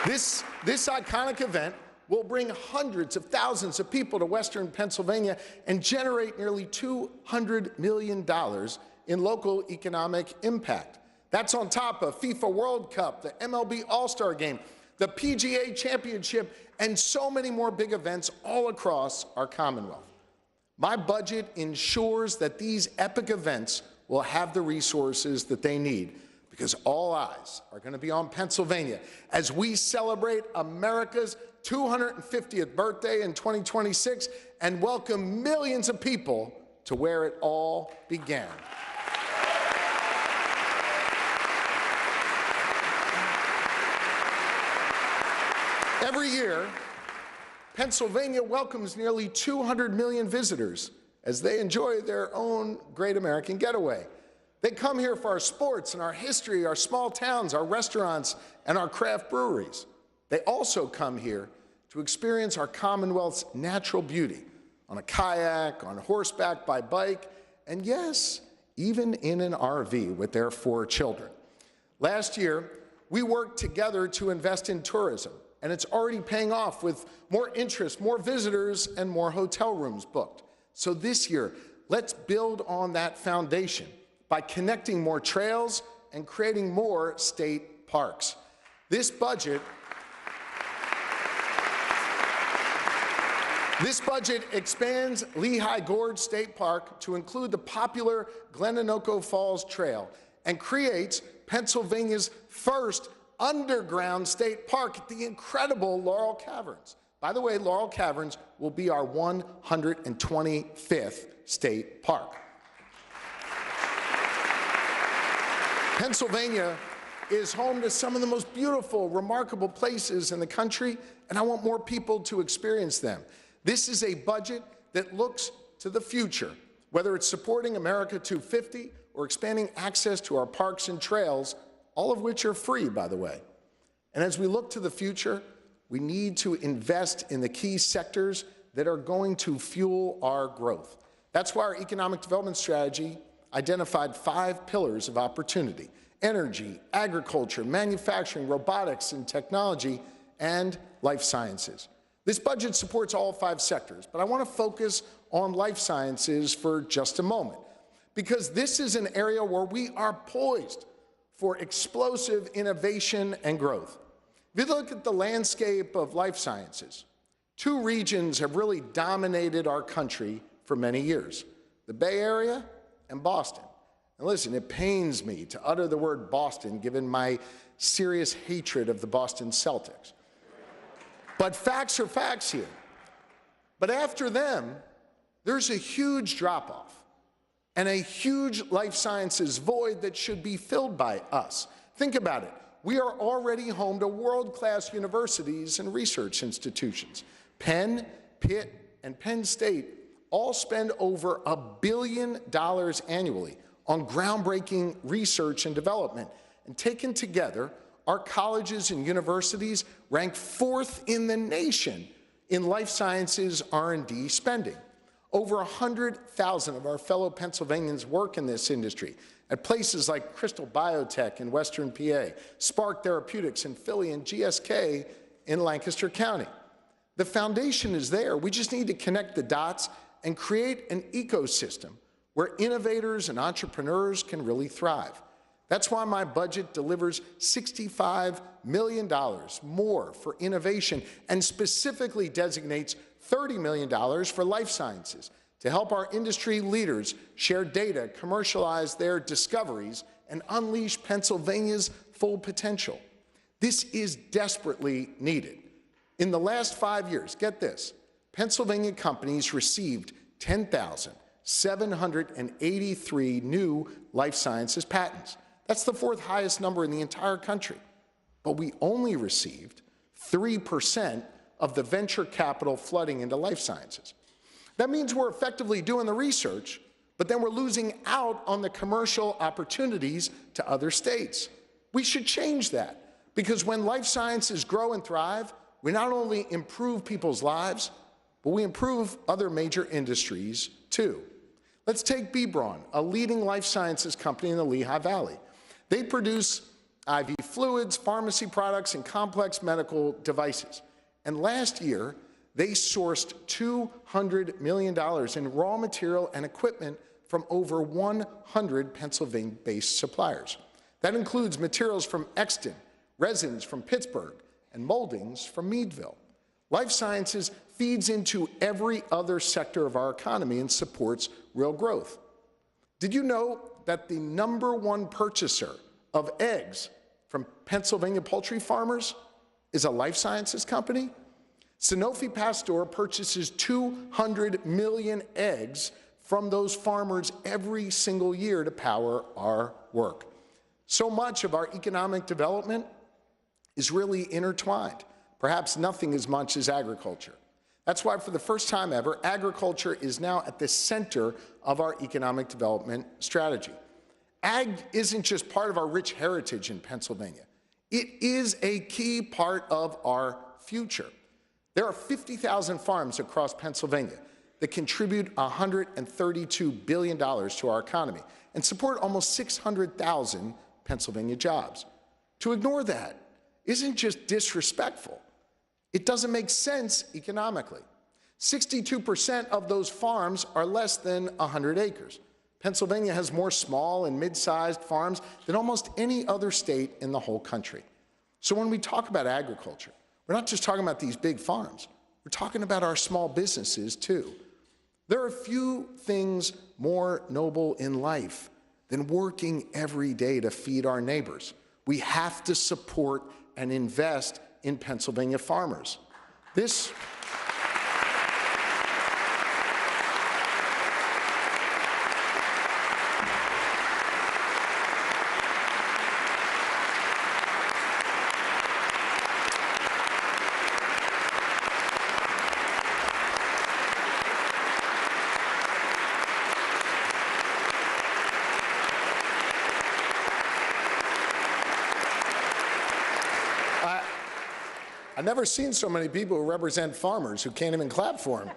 Speaker 6: This iconic event will bring hundreds of thousands of people to Western Pennsylvania and generate nearly $200 million in local economic impact. That's on top of FIFA World Cup, the MLB All-Star Game, the PGA Championship, and so many more big events all across our Commonwealth. My budget ensures that these epic events will have the resources that they need, because all eyes are going to be on Pennsylvania as we celebrate America's 250th birthday in 2026 and welcome millions of people to where it all began. Every year, Pennsylvania welcomes nearly 200 million visitors as they enjoy their own great American getaway. They come here for our sports and our history, our small towns, our restaurants, and our craft breweries. They also come here to experience our Commonwealth's natural beauty on a kayak, on horseback, by bike, and yes, even in an RV with their 4 children. Last year, we worked together to invest in tourism, and it's already paying off with more interest, more visitors, and more hotel rooms booked. So this year, let's build on that foundation by connecting more trails and creating more state parks. This budget expands Lehigh Gorge State Park to include the popular Glenanoco Falls Trail and creates Pennsylvania's first underground state park at the incredible Laurel Caverns. By the way, Laurel Caverns will be our 125th state park. Pennsylvania is home to some of the most beautiful, remarkable places in the country, and I want more people to experience them. This is a budget that looks to the future, whether it's supporting America 250 or expanding access to our parks and trails, all of which are free, by the way. And as we look to the future, we need to invest in the key sectors that are going to fuel our growth. That's why our economic development strategy identified 5 pillars of opportunity: energy, agriculture, manufacturing, robotics and technology, and life sciences. This budget supports all 5 sectors, but I want to focus on life sciences for just a moment, because this is an area where we are poised for explosive innovation and growth. If you look at the landscape of life sciences, 2 regions have really dominated our country for many years: the Bay Area and Boston. And listen, it pains me to utter the word Boston given my serious hatred of the Boston Celtics. But facts are facts here. But after them, there's a huge drop-off and a huge life sciences void that should be filled by us. Think about it. We are already home to world-class universities and research institutions. Penn, Pitt, and Penn State all spend over $1 billion annually on groundbreaking research and development. And taken together, our colleges and universities rank 4th in the nation in life sciences R&D spending. Over 100,000 of our fellow Pennsylvanians work in this industry at places like Crystal Biotech in Western PA, Spark Therapeutics in Philly, and GSK in Lancaster County. The foundation is there. We just need to connect the dots and create an ecosystem where innovators and entrepreneurs can really thrive. That's why my budget delivers $65 million more for innovation and specifically designates $30 million for life sciences to help our industry leaders share data, commercialize their discoveries, and unleash Pennsylvania's full potential. This is desperately needed. In the last 5 years, get this, Pennsylvania companies received 10,783 new life sciences patents. That's the 4th highest number in the entire country. But we only received 3% of the venture capital flooding into life sciences. That means we're effectively doing the research, but then we're losing out on the commercial opportunities to other states. We should change that, because when life sciences grow and thrive, we not only improve people's lives, but we improve other major industries too. Let's take B. Braun, a leading life sciences company in the Lehigh Valley. They produce IV fluids, pharmacy products, and complex medical devices. And last year, they sourced $200 million in raw material and equipment from over 100 Pennsylvania-based suppliers. That includes materials from Exton, resins from Pittsburgh, and moldings from Meadville. Life sciences feeds into every other sector of our economy and supports real growth. Did you know that the #1 purchaser of eggs from Pennsylvania poultry farmers is a life sciences company? Sanofi Pasteur purchases 200 million eggs from those farmers every single year to power our work. So much of our economic development is really intertwined, perhaps nothing as much as agriculture. That's why for the first time ever, agriculture is now at the center of our economic development strategy. Ag isn't just part of our rich heritage in Pennsylvania. It is a key part of our future. There are 50,000 farms across Pennsylvania that contribute $132 billion to our economy and support almost 600,000 Pennsylvania jobs. To ignore that isn't just disrespectful. It doesn't make sense economically. 62% of those farms are less than 100 acres. Pennsylvania has more small and mid-sized farms than almost any other state in the whole country. So when we talk about agriculture, we're not just talking about these big farms. We're talking about our small businesses, too. There are few things more noble in life than working every day to feed our neighbors. We have to support and invest in Pennsylvania farmers. I've never seen so many people who represent farmers who can't even clap for them.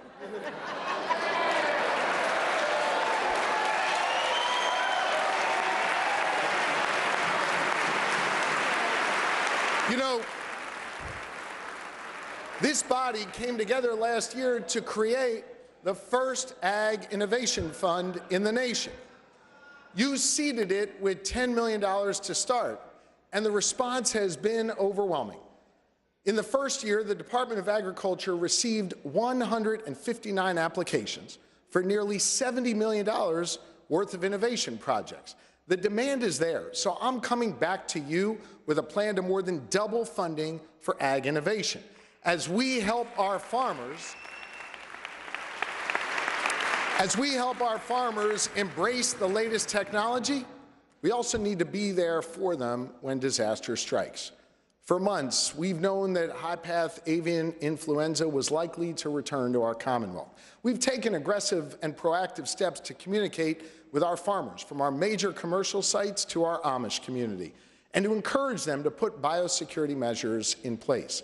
Speaker 6: You know, this body came together last year to create the first Ag Innovation Fund in the nation. You seeded it with $10 million to start, and the response has been overwhelming. In the first year, the Department of Agriculture received 159 applications for nearly $70 million worth of innovation projects. The demand is there, so I'm coming back to you with a plan to more than double funding for ag innovation. As we help our farmers embrace the latest technology, we also need to be there for them when disaster strikes. For months, we've known that high-path avian influenza was likely to return to our Commonwealth. We've taken aggressive and proactive steps to communicate with our farmers, from our major commercial sites to our Amish community, and to encourage them to put biosecurity measures in place.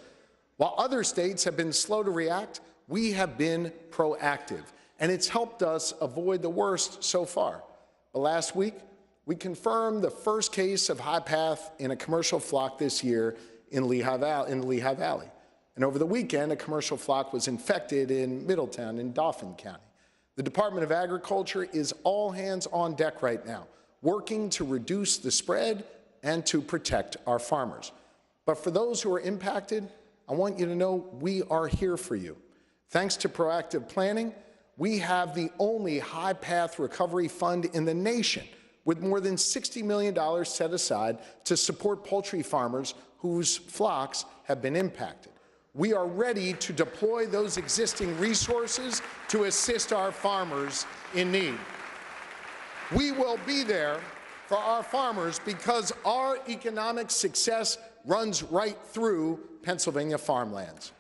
Speaker 6: While other states have been slow to react, we have been proactive, and it's helped us avoid the worst so far. But last week, we confirmed the first case of high-path in a commercial flock this year in Lehigh Valley. And over the weekend, a commercial flock was infected in Middletown in Dauphin County. The Department of Agriculture is all hands on deck right now, working to reduce the spread and to protect our farmers. But for those who are impacted, I want you to know we are here for you. Thanks to proactive planning, we have the only high-path recovery fund in the nation, with more than $60 million set aside to support poultry farmers whose flocks have been impacted. We are ready to deploy those existing resources to assist our farmers in need. We will be there for our farmers because our economic success runs right through Pennsylvania farmlands.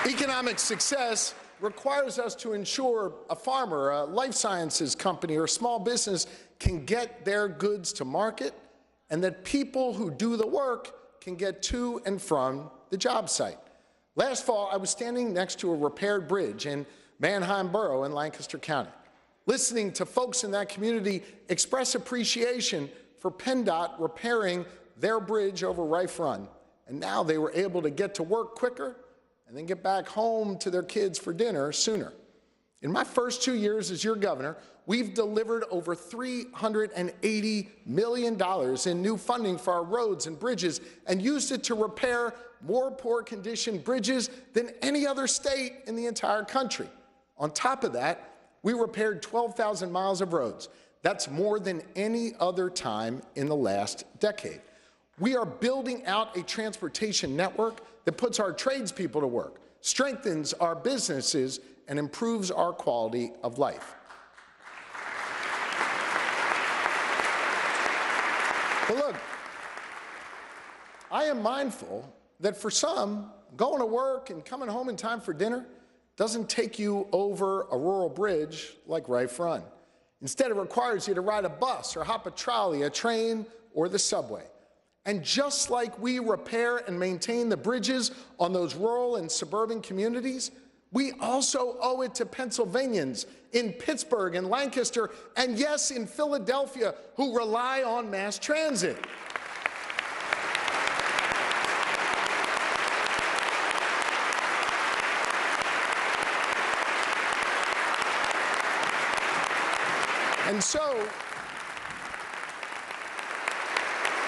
Speaker 6: Economic success requires us to ensure a farmer, a life sciences company, or a small business can get their goods to market, and that people who do the work can get to and from the job site. Last fall, I was standing next to a repaired bridge in Manheim Borough in Lancaster County, listening to folks in that community express appreciation for PennDOT repairing their bridge over Rife Run, and now they were able to get to work quicker and then get back home to their kids for dinner sooner. In my first 2 years as your governor, we've delivered over $380 million in new funding for our roads and bridges and used it to repair more poor condition bridges than any other state in the entire country. On top of that, we repaired 12,000 miles of roads. That's more than any other time in the last decade. We are building out a transportation network that puts our tradespeople to work, strengthens our businesses, and improves our quality of life. But look, I am mindful that for some, going to work and coming home in time for dinner doesn't take you over a rural bridge like Rife Run. Instead, it requires you to ride a bus or hop a trolley, a train, or the subway. And just like we repair and maintain the bridges on those rural and suburban communities, we also owe it to Pennsylvanians in Pittsburgh and Lancaster, and yes, in Philadelphia, who rely on mass transit.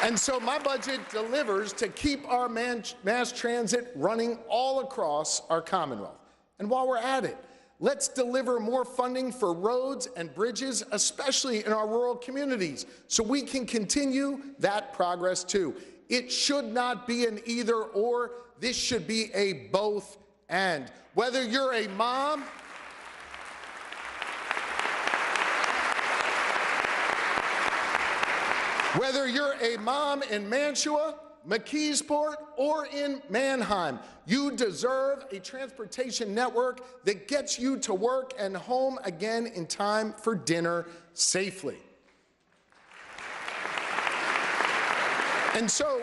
Speaker 6: And so my budget delivers to keep our mass transit running all across our Commonwealth. And while we're at it, let's deliver more funding for roads and bridges, especially in our rural communities, so we can continue that progress too. It should not be an either or. This should be a both and. Whether you're a mom, in Mantua, McKeesport, or in Mannheim, you deserve a transportation network that gets you to work and home again in time for dinner safely. And so,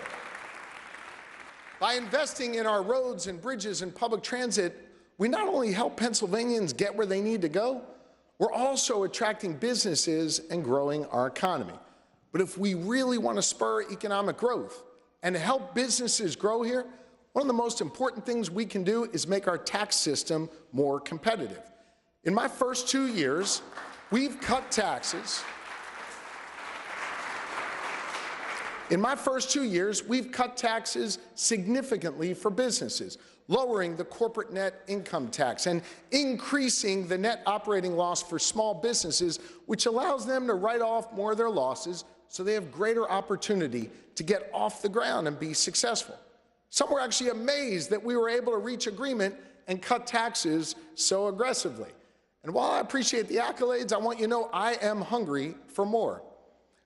Speaker 6: by investing in our roads and bridges and public transit, we not only help Pennsylvanians get where they need to go, we're also attracting businesses and growing our economy. But if we really want to spur economic growth and help businesses grow here, one of the most important things we can do is make our tax system more competitive. In my first 2 years, we've cut taxes. We've cut taxes significantly for businesses, lowering the corporate net income tax and increasing the net operating loss for small businesses, which allows them to write off more of their losses so they have greater opportunity to get off the ground and be successful. Some were actually amazed that we were able to reach agreement and cut taxes so aggressively. And while I appreciate the accolades, I want you to know I am hungry for more.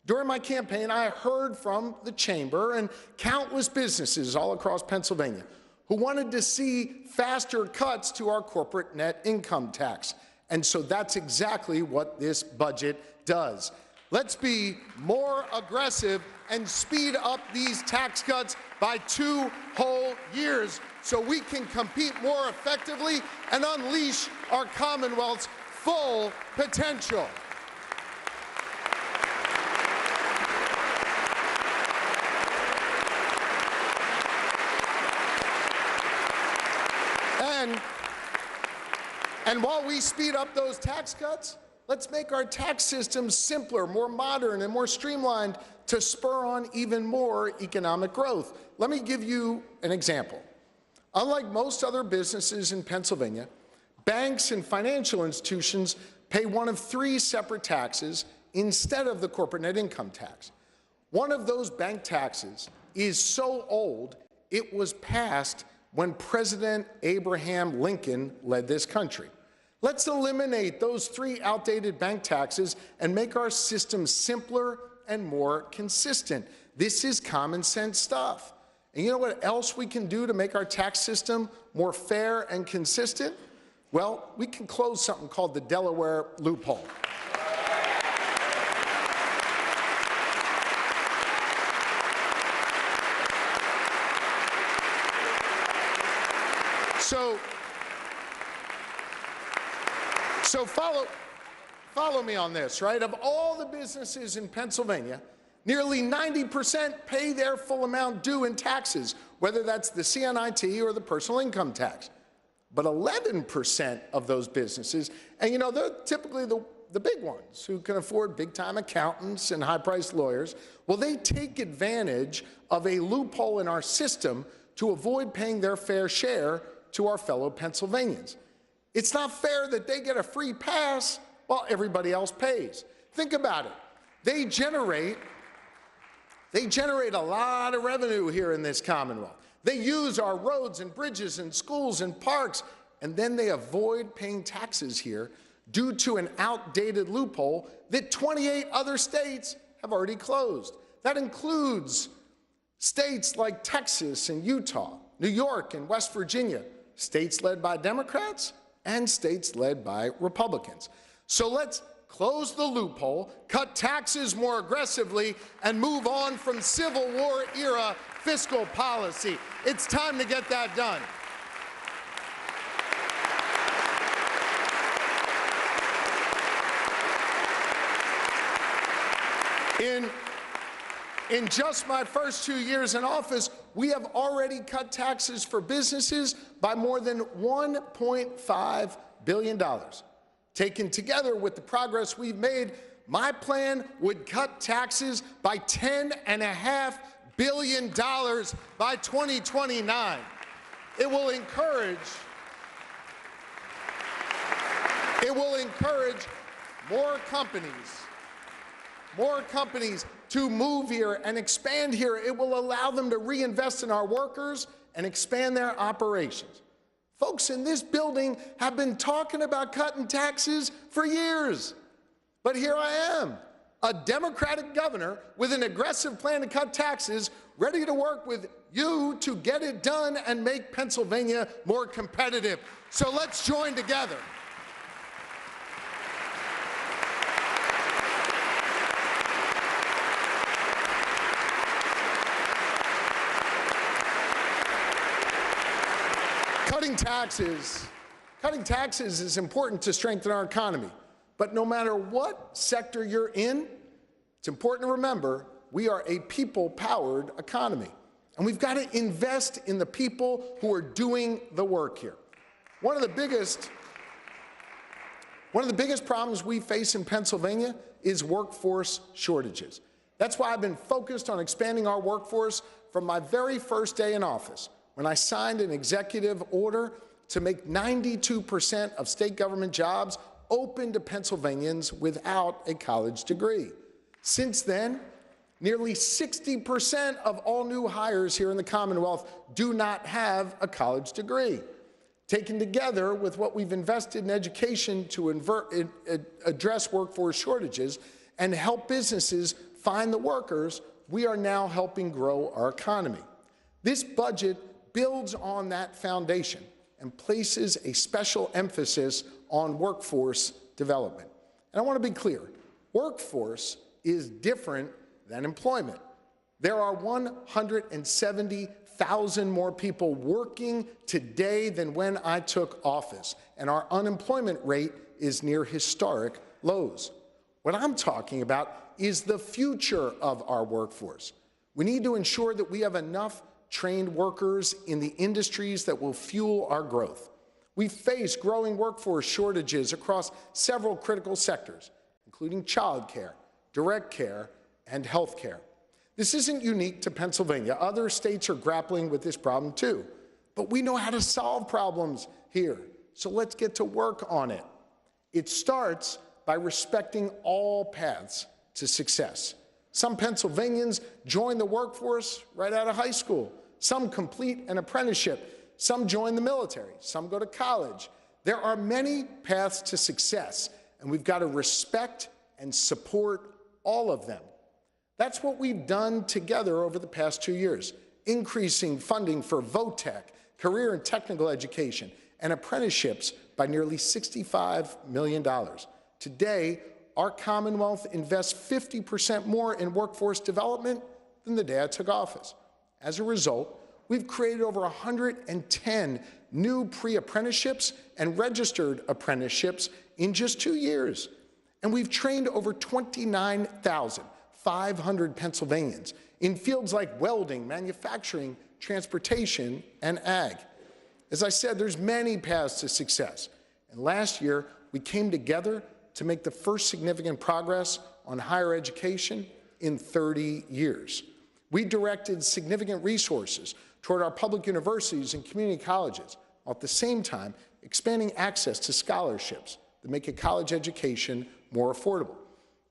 Speaker 6: During my campaign, I heard from the chamber and countless businesses all across Pennsylvania who wanted to see faster cuts to our corporate net income tax. And so that's exactly what this budget does. Let's be more aggressive and speed up these tax cuts by 2 whole years so we can compete more effectively and unleash our Commonwealth's full potential. And while we speed up those tax cuts, let's make our tax system simpler, more modern, and more streamlined to spur on even more economic growth. Let me give you an example. Unlike most other businesses in Pennsylvania, banks and financial institutions pay one of 3 separate taxes instead of the corporate net income tax. One of those bank taxes is so old, it was passed when President Abraham Lincoln led this country. Let's eliminate those 3 outdated bank taxes and make our system simpler and more consistent. This is common sense stuff. And you know what else we can do to make our tax system more fair and consistent? Well, we can close something called the Delaware loophole. So follow me on this, right? Of all the businesses in Pennsylvania, Nearly 90% pay their full amount due in taxes, whether that's the CNIT or the personal income tax. But 11% of those businesses, and you know, they're typically the big ones who can afford big-time accountants and high-priced lawyers, well, they take advantage of a loophole in our system to avoid paying their fair share to our fellow Pennsylvanians. It's not fair that they get a free pass while everybody else pays. Think about it. They generate a lot of revenue here in this Commonwealth. They use our roads and bridges and schools and parks, and then they avoid paying taxes here due to an outdated loophole that 28 other states have already closed. That includes states like Texas and Utah, New York and West Virginia, states led by Democrats and states led by Republicans. So let's close the loophole, cut taxes more aggressively, and move on from Civil War era fiscal policy. It's time to get that done. In just my first 2 years in office, we have already cut taxes for businesses by more than $1.5 billion. Taken together with the progress we've made, my plan would cut taxes by $10.5 billion by 2029. It will encourage more companies to move here and expand here. It will allow them to reinvest in our workers and expand their operations. Folks in this building have been talking about cutting taxes for years. But here I am, a Democratic governor with an aggressive plan to cut taxes, ready to work with you to get it done and make Pennsylvania more competitive. So let's join together. Cutting taxes is important to strengthen our economy. But no matter what sector you're in, it's important to remember we are a people-powered economy. And we've got to invest in the people who are doing the work here. One of the biggest problems we face in Pennsylvania is workforce shortages. That's why I've been focused on expanding our workforce from my very first day in office, when I signed an executive order to make 92% of state government jobs open to Pennsylvanians without a college degree. Since then, nearly 60% of all new hires here in the Commonwealth do not have a college degree. Taken together with what we've invested in education to address workforce shortages and help businesses find the workers, we are now helping grow our economy. This budget builds on that foundation and places a special emphasis on workforce development. And I want to be clear, workforce is different than employment. There are 170,000 more people working today than when I took office, and our unemployment rate is near historic lows. What I'm talking about is the future of our workforce. We need to ensure that we have enough trained workers in the industries that will fuel our growth. We face growing workforce shortages across several critical sectors, including childcare, direct care, and health care. This isn't unique to Pennsylvania. Other states are grappling with this problem too. But we know how to solve problems here, so let's get to work on it. It starts by respecting all paths to success. Some Pennsylvanians join the workforce right out of high school. Some complete an apprenticeship. Some join the military. Some go to college. There are many paths to success, and we've got to respect and support all of them. That's what we've done together over the past 2 years, increasing funding for VOTEC, career and technical education, and apprenticeships by nearly $65 million. Today, our Commonwealth invests 50% more in workforce development than the day I took office. As a result, we've created over 110 new pre-apprenticeships and registered apprenticeships in just 2 years. And we've trained over 29,000 500 Pennsylvanians in fields like welding, manufacturing, transportation, and ag. As I said, there's many paths to success. And last year, we came together to make the first significant progress on higher education in 30 years. We directed significant resources toward our public universities and community colleges, while at the same time expanding access to scholarships that make a college education more affordable.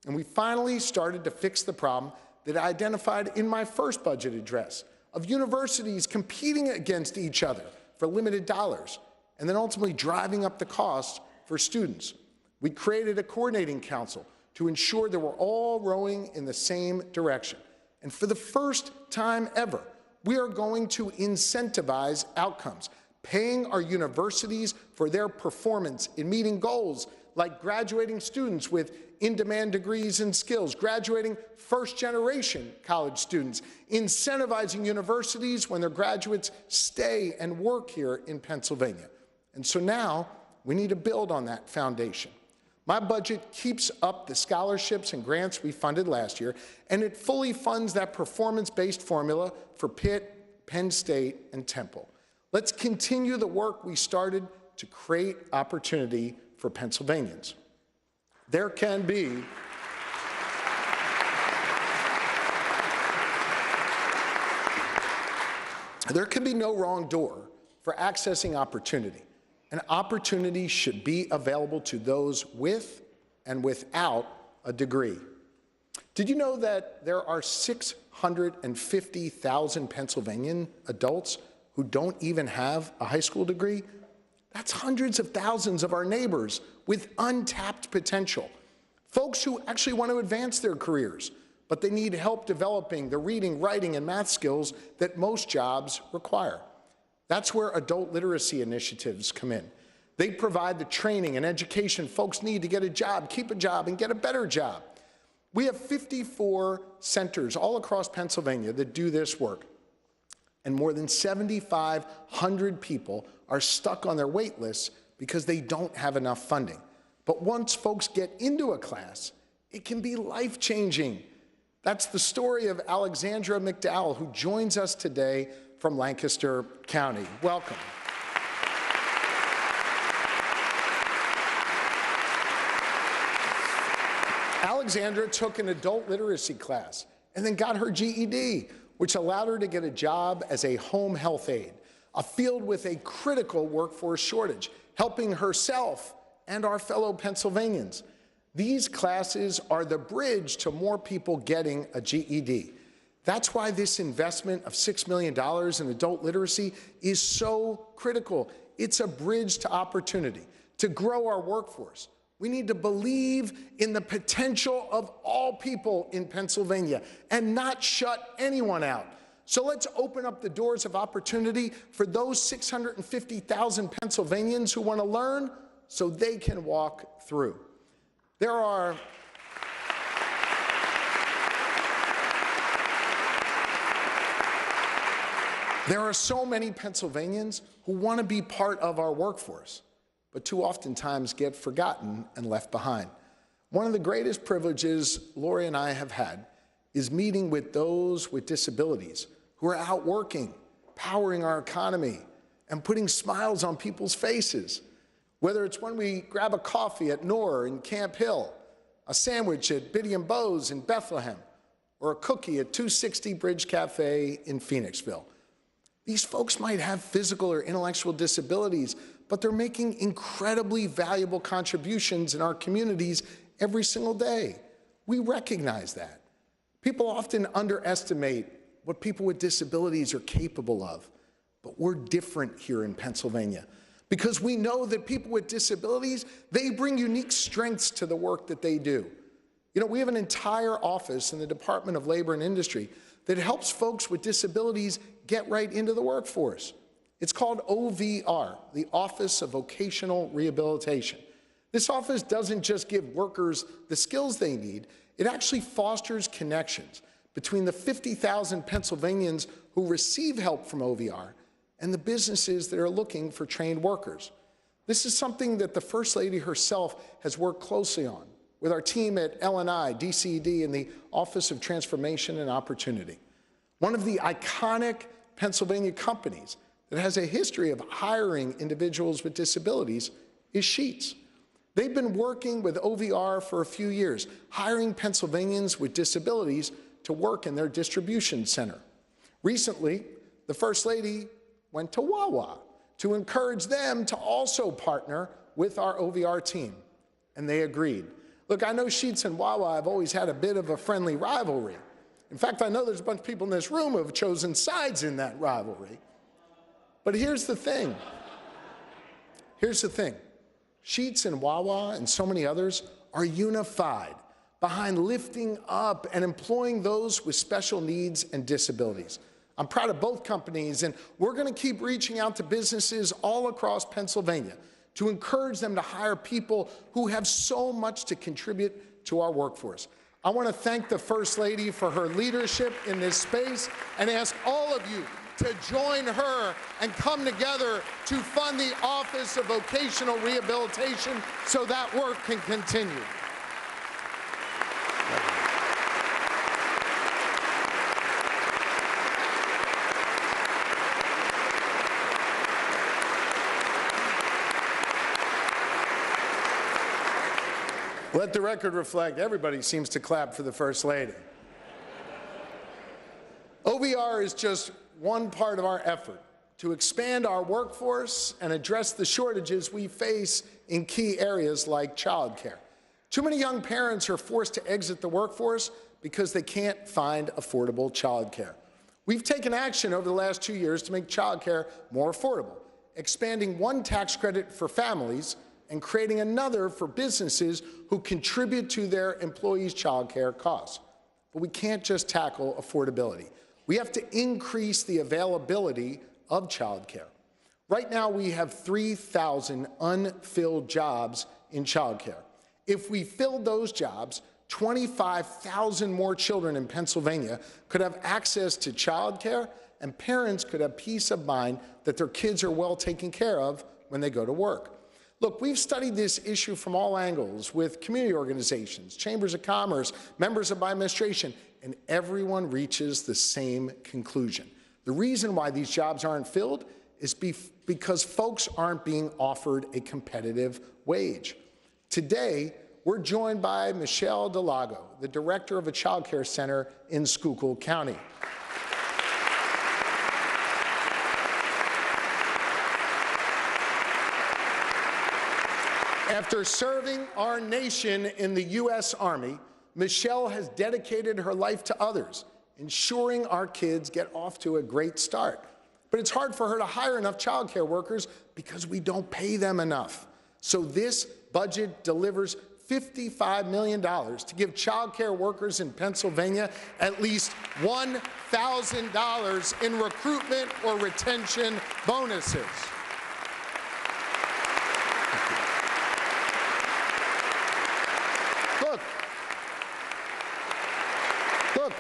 Speaker 6: And we finally started to fix the problem that I identified in my first budget address of universities competing against each other for limited dollars and then ultimately driving up the cost for students. We created a coordinating council to ensure that we're all rowing in the same direction. And for the first time ever, we are going to incentivize outcomes, paying our universities for their performance in meeting goals like graduating students with in-demand degrees and skills, graduating first-generation college students, incentivizing universities when their graduates stay and work here in Pennsylvania. And so now we need to build on that foundation. My budget keeps up the scholarships and grants we funded last year, and it fully funds that performance-based formula for Pitt, Penn State, and Temple. Let's continue the work we started to create opportunity for Pennsylvanians. There can be no wrong door for accessing opportunity. And opportunity should be available to those with and without a degree. Did you know that there are 650,000 Pennsylvanian adults who don't even have a high school degree? That's hundreds of thousands of our neighbors with untapped potential. Folks who actually want to advance their careers, but they need help developing the reading, writing, and math skills that most jobs require. That's where adult literacy initiatives come in. They provide the training and education folks need to get a job, keep a job, and get a better job. We have 54 centers all across Pennsylvania that do this work, and more than 7,500 people are stuck on their wait lists because they don't have enough funding. But once folks get into a class, it can be life-changing. That's the story of Alexandra McDowell, who joins us today from Lancaster County. Welcome. Alexandra took an adult literacy class and then got her GED, which allowed her to get a job as a home health aide, a field with a critical workforce shortage, helping herself and our fellow Pennsylvanians. These classes are the bridge to more people getting a GED. That's why this investment of $6 million in adult literacy is so critical. It's a bridge to opportunity, to grow our workforce. We need to believe in the potential of all people in Pennsylvania and not shut anyone out. So let's open up the doors of opportunity for those 650,000 Pennsylvanians who want to learn so they can walk through. There are so many Pennsylvanians who want to be part of our workforce, but too oftentimes get forgotten and left behind. One of the greatest privileges Lori and I have had is meeting with those with disabilities who are out working, powering our economy, and putting smiles on people's faces. Whether it's when we grab a coffee at Knorr in Camp Hill, a sandwich at Biddy and Bo's in Bethlehem, or a cookie at 260 Bridge Cafe in Phoenixville. These folks might have physical or intellectual disabilities, but they're making incredibly valuable contributions in our communities every single day. We recognize that. People often underestimate what people with disabilities are capable of, but we're different here in Pennsylvania because we know that people with disabilities, they bring unique strengths to the work that they do. You know, we have an entire office in the Department of Labor and Industry that helps folks with disabilities get right into the workforce. It's called OVR, the Office of Vocational Rehabilitation. This office doesn't just give workers the skills they need, it actually fosters connections between the 50,000 Pennsylvanians who receive help from OVR and the businesses that are looking for trained workers. This is something that the First Lady herself has worked closely on with our team at L&I, DCED, and the Office of Transformation and Opportunity. One of the iconic Pennsylvania companies that has a history of hiring individuals with disabilities is Sheetz. They've been working with OVR for a few years, hiring Pennsylvanians with disabilities to work in their distribution center. Recently, the First Lady went to Wawa to encourage them to also partner with our OVR team, and they agreed. Look, I know Sheetz and Wawa have always had a bit of a friendly rivalry. In fact, I know there's a bunch of people in this room who have chosen sides in that rivalry. But here's the thing. Here's the thing. Sheetz and Wawa and so many others are unified behind lifting up and employing those with special needs and disabilities. I'm proud of both companies, and we're going to keep reaching out to businesses all across Pennsylvania to encourage them to hire people who have so much to contribute to our workforce. I want to thank the First Lady for her leadership in this space and ask all of you to join her and come together to fund the Office of Vocational Rehabilitation so that work can continue. Let the record reflect, everybody seems to clap for the First Lady. OVR is just one part of our effort to expand our workforce and address the shortages we face in key areas like childcare. Too many young parents are forced to exit the workforce because they can't find affordable childcare. We've taken action over the last 2 years to make childcare more affordable, expanding one tax credit for families and creating another for businesses who contribute to their employees' childcare costs. But we can't just tackle affordability. We have to increase the availability of childcare. Right now, we have 3,000 unfilled jobs in childcare. If we filled those jobs, 25,000 more children in Pennsylvania could have access to childcare, and parents could have peace of mind that their kids are well taken care of when they go to work. Look, we've studied this issue from all angles with community organizations, chambers of commerce, members of my administration, and everyone reaches the same conclusion. The reason why these jobs aren't filled is because folks aren't being offered a competitive wage. Today, we're joined by Michelle Delago, the director of a child care center in Schuylkill County. After serving our nation in the U.S. Army, Michelle has dedicated her life to others, ensuring our kids get off to a great start. But it's hard for her to hire enough child care workers because we don't pay them enough. So this budget delivers $55 million to give child care workers in Pennsylvania at least $1,000 in recruitment or retention bonuses. Look,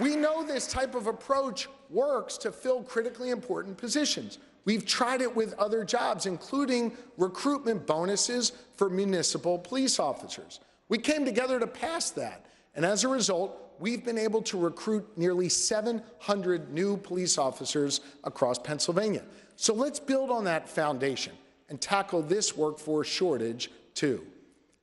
Speaker 6: we know this type of approach works to fill critically important positions. We've tried it with other jobs, including recruitment bonuses for municipal police officers. We came together to pass that, and as a result, we've been able to recruit nearly 700 new police officers across Pennsylvania. So let's build on that foundation and tackle this workforce shortage, too.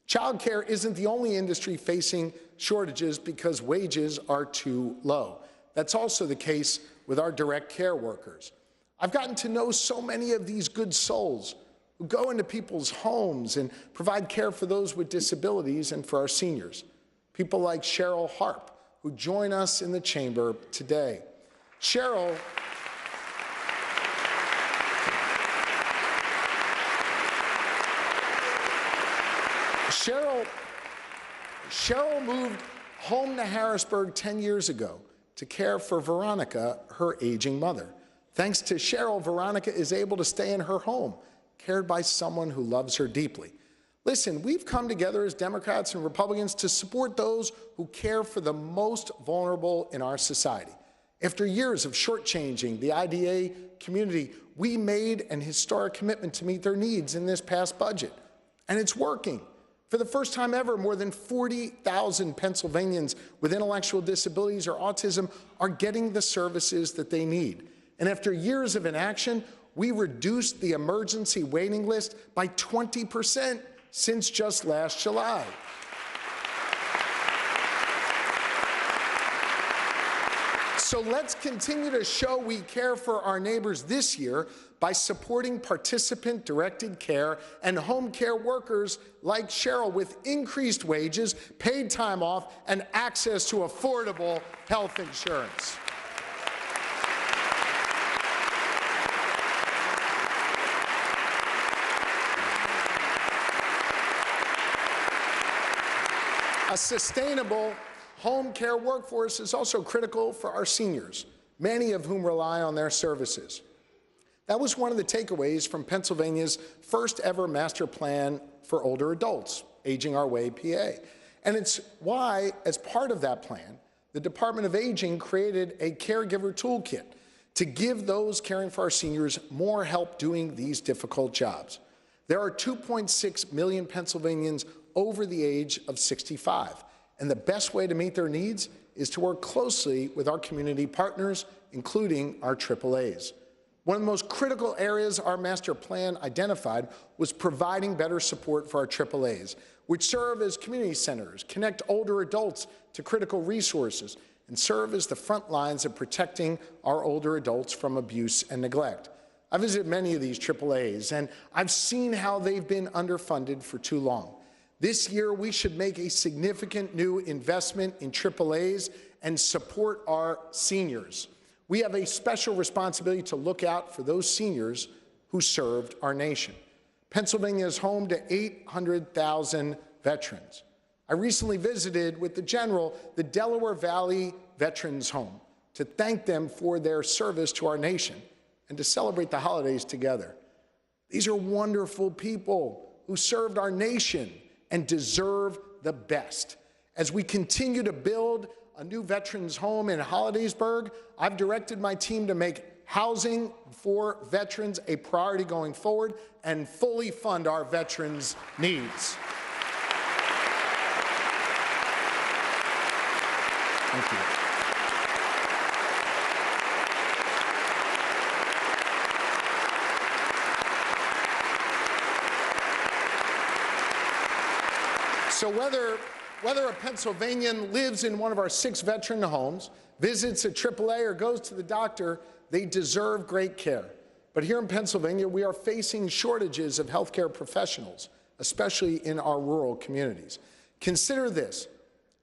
Speaker 6: Childcare isn't the only industry facing shortages because wages are too low. That's also the case with our direct care workers. I've gotten to know so many of these good souls who go into people's homes and provide care for those with disabilities and for our seniors. People like Cheryl Harp, who join us in the chamber today. Cheryl moved home to Harrisburg 10 years ago to care for Veronica, her aging mother. Thanks to Cheryl, Veronica is able to stay in her home, cared by someone who loves her deeply. Listen, we've come together as Democrats and Republicans to support those who care for the most vulnerable in our society. After years of shortchanging the IDA community, we made an historic commitment to meet their needs in this past budget, and it's working. For the first time ever, more than 40,000 Pennsylvanians with intellectual disabilities or autism are getting the services that they need. And after years of inaction, we reduced the emergency waiting list by 20% since just last July. So let's continue to show we care for our neighbors this year by supporting participant-directed care and home care workers like Cheryl with increased wages, paid time off, and access to affordable health insurance. A sustainable home care workforce is also critical for our seniors, many of whom rely on their services. That was one of the takeaways from Pennsylvania's first ever master plan for older adults, Aging Our Way PA. And it's why, as part of that plan, the Department of Aging created a caregiver toolkit to give those caring for our seniors more help doing these difficult jobs. There are 2.6 million Pennsylvanians over the age of 65. And the best way to meet their needs is to work closely with our community partners, including our AAAs. One of the most critical areas our master plan identified was providing better support for our AAAs, which serve as community centers, connect older adults to critical resources, and serve as the front lines of protecting our older adults from abuse and neglect. I visited many of these AAAs, and I've seen how they've been underfunded for too long. This year, we should make a significant new investment in AAAs and support our seniors. We have a special responsibility to look out for those seniors who served our nation. Pennsylvania is home to 800,000 veterans. I recently visited with the General the Delaware Valley Veterans Home to thank them for their service to our nation and to celebrate the holidays together. These are wonderful people who served our nation and deserve the best. As we continue to build a new veterans home in Harrisburg, I've directed my team to make housing for veterans a priority going forward and fully fund our veterans' needs. Thank you. So whether a Pennsylvanian lives in one of our 6 veteran homes, visits a AAA, or goes to the doctor, they deserve great care. But here in Pennsylvania, we are facing shortages of healthcare professionals, especially in our rural communities. Consider this.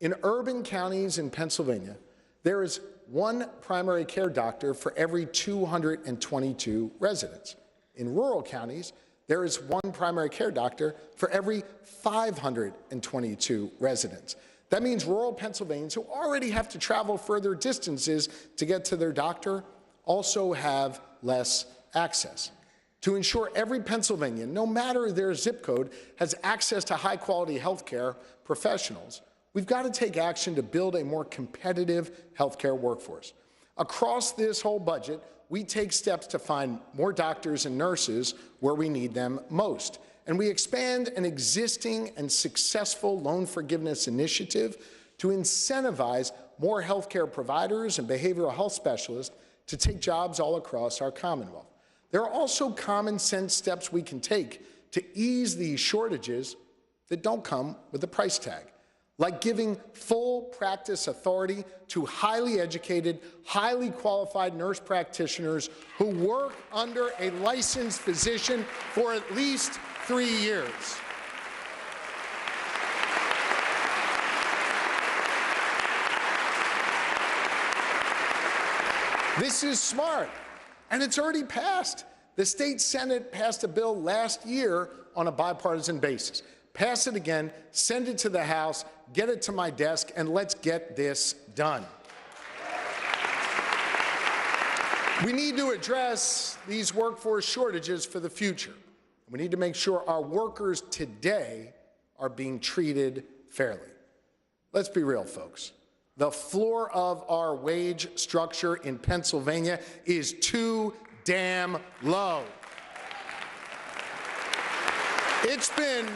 Speaker 6: In urban counties in Pennsylvania, there is 1 primary care doctor for every 222 residents. In rural counties, there is 1 primary care doctor for every 522 residents. That means rural Pennsylvanians who already have to travel further distances to get to their doctor also have less access. To ensure every Pennsylvanian, no matter their zip code, has access to high-quality health care professionals, we've got to take action to build a more competitive health care workforce. Across this whole budget, we take steps to find more doctors and nurses where we need them most. And we expand an existing and successful loan forgiveness initiative to incentivize more healthcare providers and behavioral health specialists to take jobs all across our Commonwealth. There are also common sense steps we can take to ease these shortages that don't come with a price tag, like giving full practice authority to highly educated, highly qualified nurse practitioners who work under a licensed physician for at least 3 years. This is smart, and it's already passed. The state Senate passed a bill last year on a bipartisan basis. Pass it again, send it to the House, get it to my desk, and let's get this done. We need to address these workforce shortages for the future. We need to make sure our workers today are being treated fairly. Let's be real, folks. The floor of our wage structure in Pennsylvania is too damn low. It's been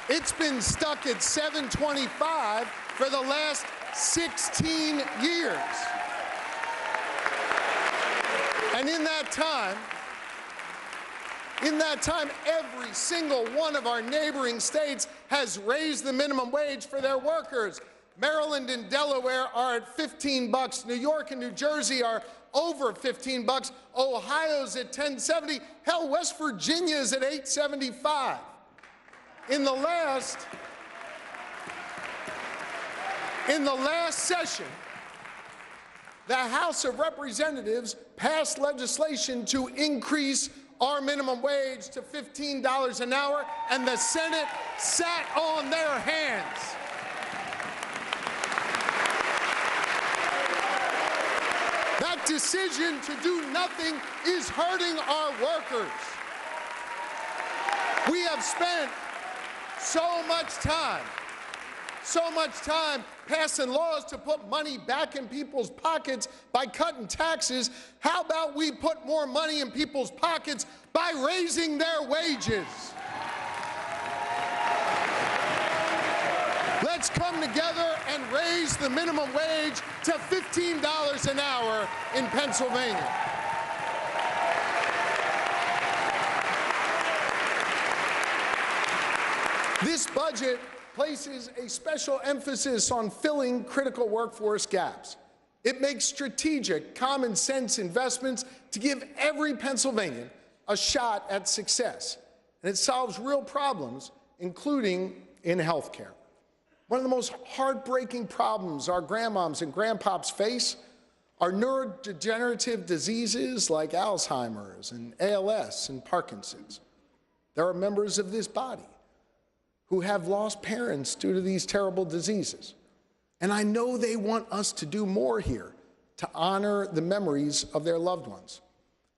Speaker 6: It's been stuck at 725 for the last 16 years. And in that time, every single one of our neighboring states has raised the minimum wage for their workers. Maryland and Delaware are at $15. New York and New Jersey are over $15. Ohio's at $10.70. Hell, West Virginia is at $8.75. In the last session, the House of Representatives passed legislation to increase our minimum wage to $15 an hour, and the Senate sat on their hands. That decision to do nothing is hurting our workers. We have spent so much time passing laws to put money back in people's pockets by cutting taxes. How about we put more money in people's pockets by raising their wages? Let's come together and raise the minimum wage to $15 an hour in Pennsylvania. This budget places a special emphasis on filling critical workforce gaps. It makes strategic, common sense investments to give every Pennsylvanian a shot at success. And it solves real problems, including in health care. One of the most heartbreaking problems our grandmoms and grandpops face are neurodegenerative diseases like Alzheimer's and ALS and Parkinson's. There are members of this body who have lost parents due to these terrible diseases. And I know they want us to do more here to honor the memories of their loved ones.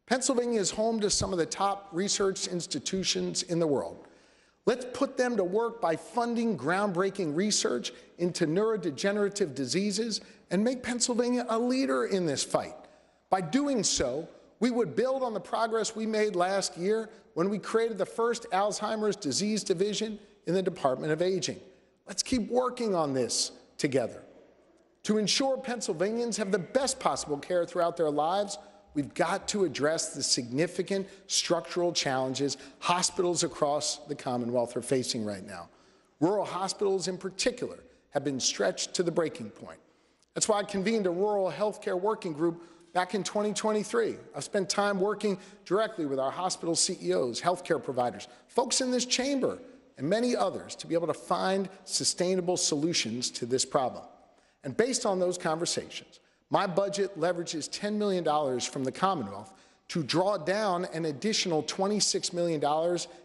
Speaker 6: Pennsylvania is home to some of the top research institutions in the world. Let's put them to work by funding groundbreaking research into neurodegenerative diseases and make Pennsylvania a leader in this fight. By doing so, we would build on the progress we made last year when we created the first Alzheimer's disease division in the Department of Aging. Let's keep working on this together. To ensure Pennsylvanians have the best possible care throughout their lives, we've got to address the significant structural challenges hospitals across the Commonwealth are facing right now. Rural hospitals in particular have been stretched to the breaking point. That's why I convened a rural healthcare working group back in 2023. I've spent time working directly with our hospital CEOs, healthcare providers, folks in this chamber, and many others to be able to find sustainable solutions to this problem. And based on those conversations, my budget leverages $10 million from the Commonwealth to draw down an additional $26 million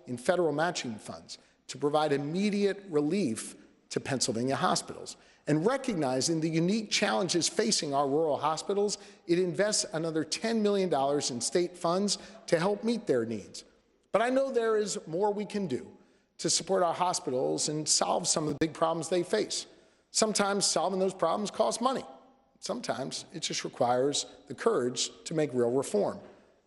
Speaker 6: in federal matching funds to provide immediate relief to Pennsylvania hospitals. And recognizing the unique challenges facing our rural hospitals, it invests another $10 million in state funds to help meet their needs. But I know there is more we can do to support our hospitals and solve some of the big problems they face. Sometimes solving those problems costs money. Sometimes it just requires the courage to make real reform.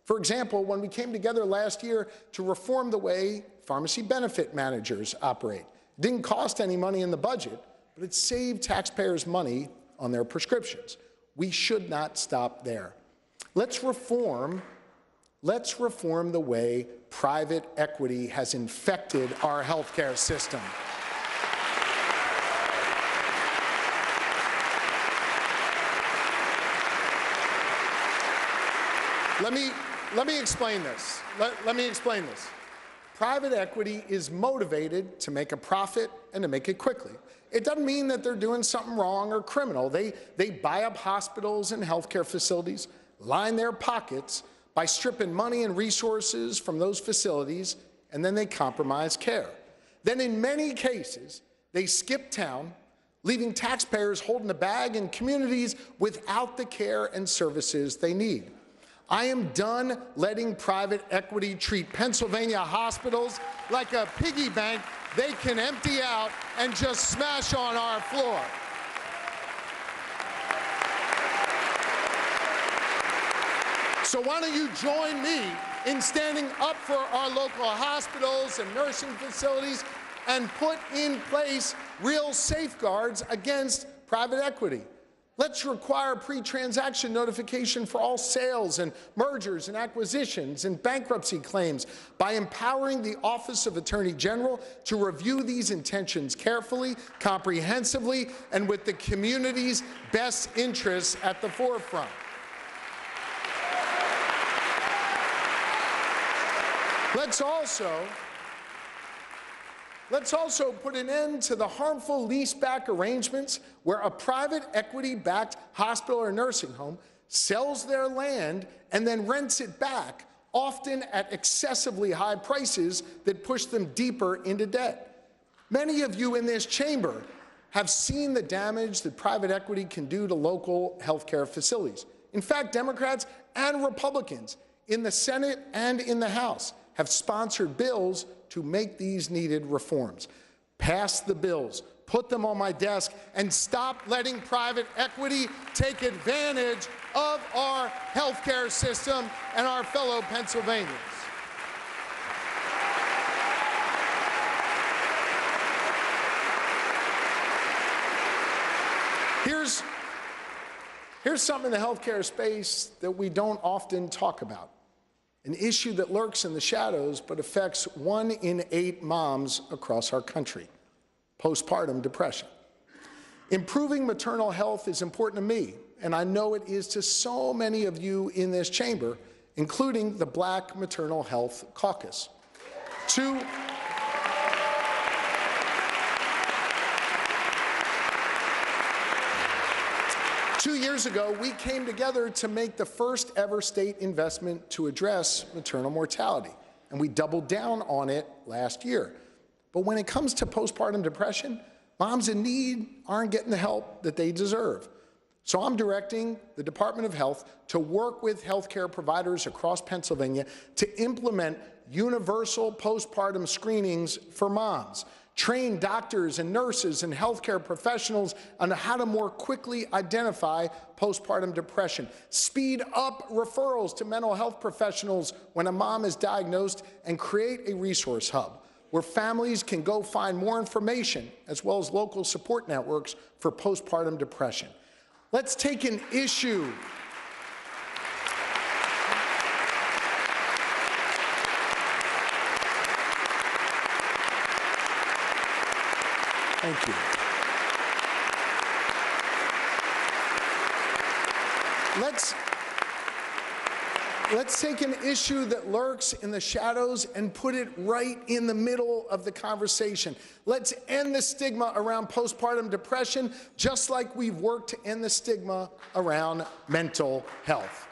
Speaker 6: For example, when we came together last year to reform the way pharmacy benefit managers operate, it didn't cost any money in the budget, but it saved taxpayers money on their prescriptions. We should not stop there. Let's reform the way private equity has infected our healthcare system. Let me explain this. Let me explain this. Private equity is motivated to make a profit and to make it quickly. It doesn't mean that they're doing something wrong or criminal. They buy up hospitals and healthcare facilities, line their pockets by stripping money and resources from those facilities, and then they compromise care. Then in many cases, they skip town, leaving taxpayers holding the bag in communities without the care and services they need. I am done letting private equity treat Pennsylvania hospitals like a piggy bank they can empty out and just smash on our floor. So why don't you join me in standing up for our local hospitals and nursing facilities and put in place real safeguards against private equity. Let's require pre-transaction notification for all sales and mergers and acquisitions and bankruptcy claims by empowering the Office of Attorney General to review these intentions carefully, comprehensively, and with the community's best interests at the forefront. Let's also put an end to the harmful leaseback arrangements where a private equity-backed hospital or nursing home sells their land and then rents it back, often at excessively high prices that push them deeper into debt. Many of you in this chamber have seen the damage that private equity can do to local healthcare facilities. In fact, Democrats and Republicans in the Senate and in the House have sponsored bills to make these needed reforms. Pass the bills, put them on my desk, and stop letting private equity take advantage of our healthcare system and our fellow Pennsylvanians. Here's something in the healthcare space that we don't often talk about. An issue that lurks in the shadows but affects 1 in 8 moms across our country: postpartum depression. Improving maternal health is important to me, and I know it is to so many of you in this chamber, including the Black Maternal Health Caucus. 2 years ago, we came together to make the first ever state investment to address maternal mortality, and we doubled down on it last year. But when it comes to postpartum depression, moms in need aren't getting the help that they deserve. So I'm directing the Department of Health to work with healthcare providers across Pennsylvania to implement universal postpartum screenings for moms, train doctors and nurses and healthcare professionals on how to more quickly identify postpartum depression, speed up referrals to mental health professionals when a mom is diagnosed, and create a resource hub where families can go find more information, as well as local support networks for postpartum depression. Let's take an issue. Thank you. Let's take an issue that lurks in the shadows and put it right in the middle of the conversation. Let's end the stigma around postpartum depression, just like we've worked to end the stigma around mental health.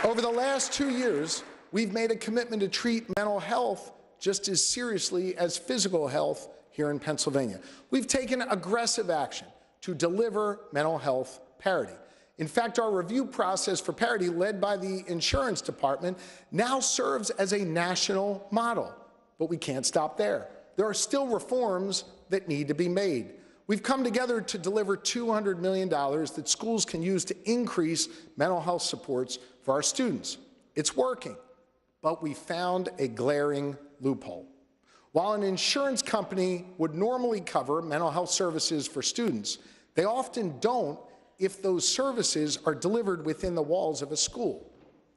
Speaker 6: Over the last 2 years, we've made a commitment to treat mental health just as seriously as physical health here in Pennsylvania. We've taken aggressive action to deliver mental health parity. In fact, our review process for parity, led by the insurance department, now serves as a national model. But we can't stop there. There are still reforms that need to be made. We've come together to deliver $200 million that schools can use to increase mental health supports for our students. It's working, but we found a glaring loophole. While an insurance company would normally cover mental health services for students, they often don't if those services are delivered within the walls of a school.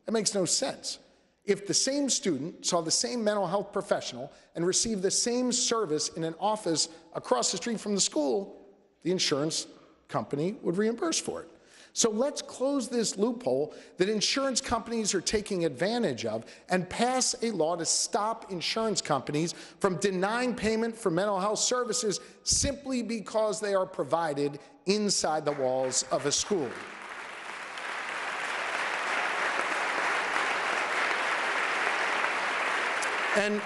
Speaker 6: That makes no sense. If the same student saw the same mental health professional and received the same service in an office across the street from the school, the insurance company would reimburse for it. So let's close this loophole that insurance companies are taking advantage of and pass a law to stop insurance companies from denying payment for mental health services simply because they are provided inside the walls of a school. And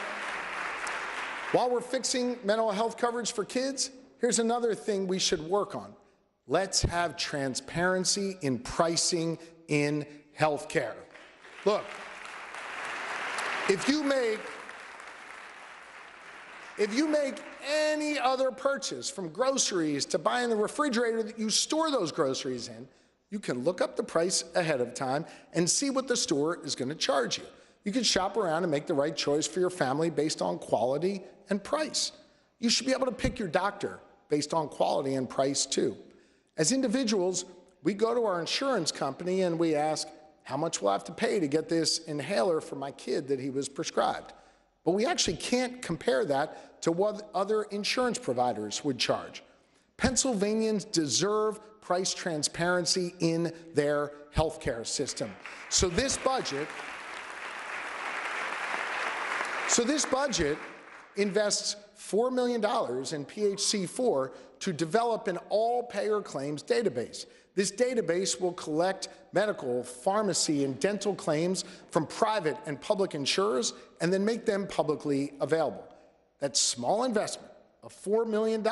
Speaker 6: while we're fixing mental health coverage for kids, here's another thing we should work on. Let's have transparency in pricing in healthcare. Look, if you make any other purchase, from groceries to buying the refrigerator that you store those groceries in, you can look up the price ahead of time and see what the store is going to charge you. You can shop around and make the right choice for your family based on quality and price. You should be able to pick your doctor based on quality and price too. As individuals, we go to our insurance company and we ask, how much will I have to pay to get this inhaler for my kid that he was prescribed? But we actually can't compare that to what other insurance providers would charge. Pennsylvanians deserve price transparency in their healthcare system. So this budget invests $4 million in PHC4 to develop an all-payer claims database. This database will collect medical, pharmacy, and dental claims from private and public insurers and then make them publicly available. That small investment of $4 million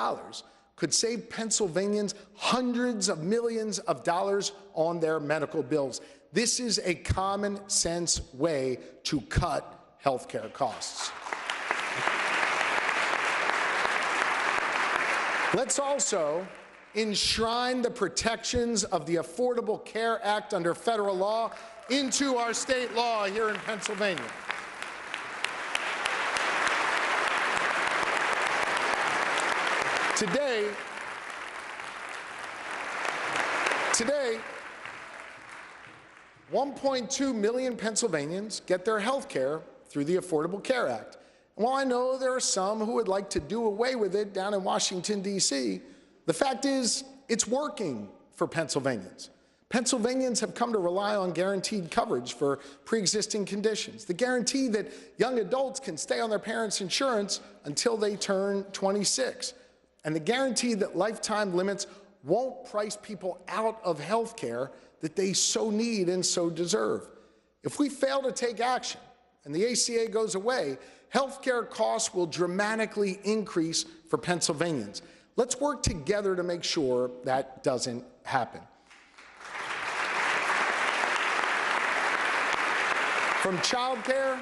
Speaker 6: could save Pennsylvanians hundreds of millions of dollars on their medical bills. This is a common sense way to cut healthcare costs. Let's also enshrine the protections of the Affordable Care Act under federal law into our state law here in Pennsylvania. Today, 1.2 million Pennsylvanians get their health care through the Affordable Care Act. And while I know there are some who would like to do away with it down in Washington, D.C., the fact is it's working for Pennsylvanians. Pennsylvanians have come to rely on guaranteed coverage for pre-existing conditions, the guarantee that young adults can stay on their parents' insurance until they turn 26, and the guarantee that lifetime limits won't price people out of health care that they so need and so deserve. If we fail to take action and the ACA goes away, health care costs will dramatically increase for Pennsylvanians. Let's work together to make sure that doesn't happen. From childcare